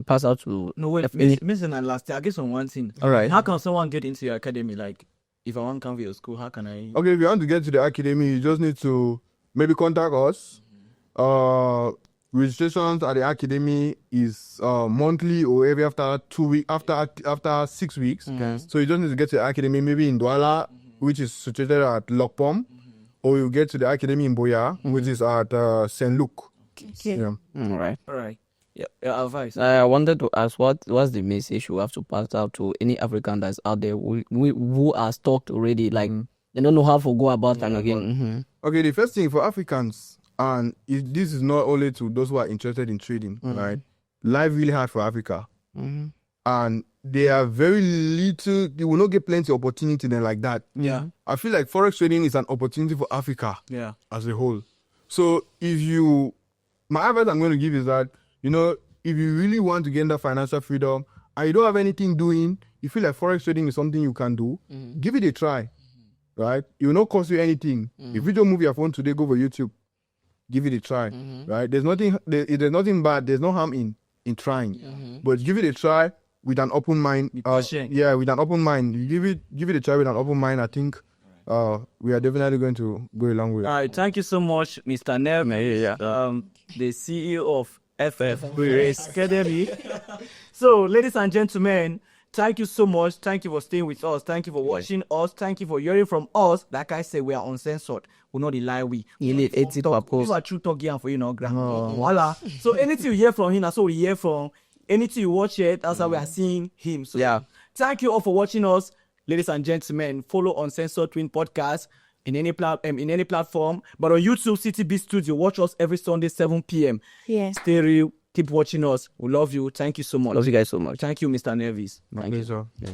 pass out to? No wait, missing that last year. I guess on one thing. All right. How can someone get into your academy? Like if I want to come to your school, how can I? Okay, if you want to get to the academy, you just need to maybe contact us. Registrations at the academy is monthly or every after 2 weeks, after 6 weeks. Okay. So you just need to get to the academy maybe in Douala, which is situated at Lokpom, or you get to the academy in Boya, which is at Saint Luc. Okay. Yeah. All right. All right. Yeah. Your advice. I wanted to ask what's the message you have to pass out to any African that's out there who are stuck already, like they don't know how to go about and again. Okay, the first thing for Africans, and this is not only to those who are interested in trading, right? Life really hard for Africa. And they are very little, they will not get plenty of opportunity then like that. Yeah. I feel like forex trading is an opportunity for Africa Yeah. as a whole. So my advice I'm going to give is that, if you really want to gain that financial freedom and you don't have anything doing, you feel like forex trading is something you can do, give it a try, right? It will not cost you anything. If you don't move your phone today, go for YouTube, give it a try, right? There's nothing bad, there's no harm in trying, but give it a try with an open mind. With an open mind. You give it a try with an open mind. I think we are definitely going to go a long way. All right. Thank you so much, Mr. Nelvis, the CEO of FN-Forex Academy. So, ladies and gentlemen, thank you so much. Thank you for staying with us. Thank you for watching us. Thank you for hearing from us. Like I said, we are uncensored. We're not the lie. We need 80 per post. You are true talk here for you, Voila. So anything you hear from him, that's what we hear from. Anything you watch it, that's how we are seeing him. So Yeah. thank you all for watching us, ladies and gentlemen. Follow Uncensored Twin Podcast in any platform. But on YouTube, CTB Studio, watch us every Sunday 7 p.m. Yeah. Stay real. Keep watching us. We love you. Thank you so much. Love you guys so much. Thank you, Mr. Nelvis. My pleasure. Yeah.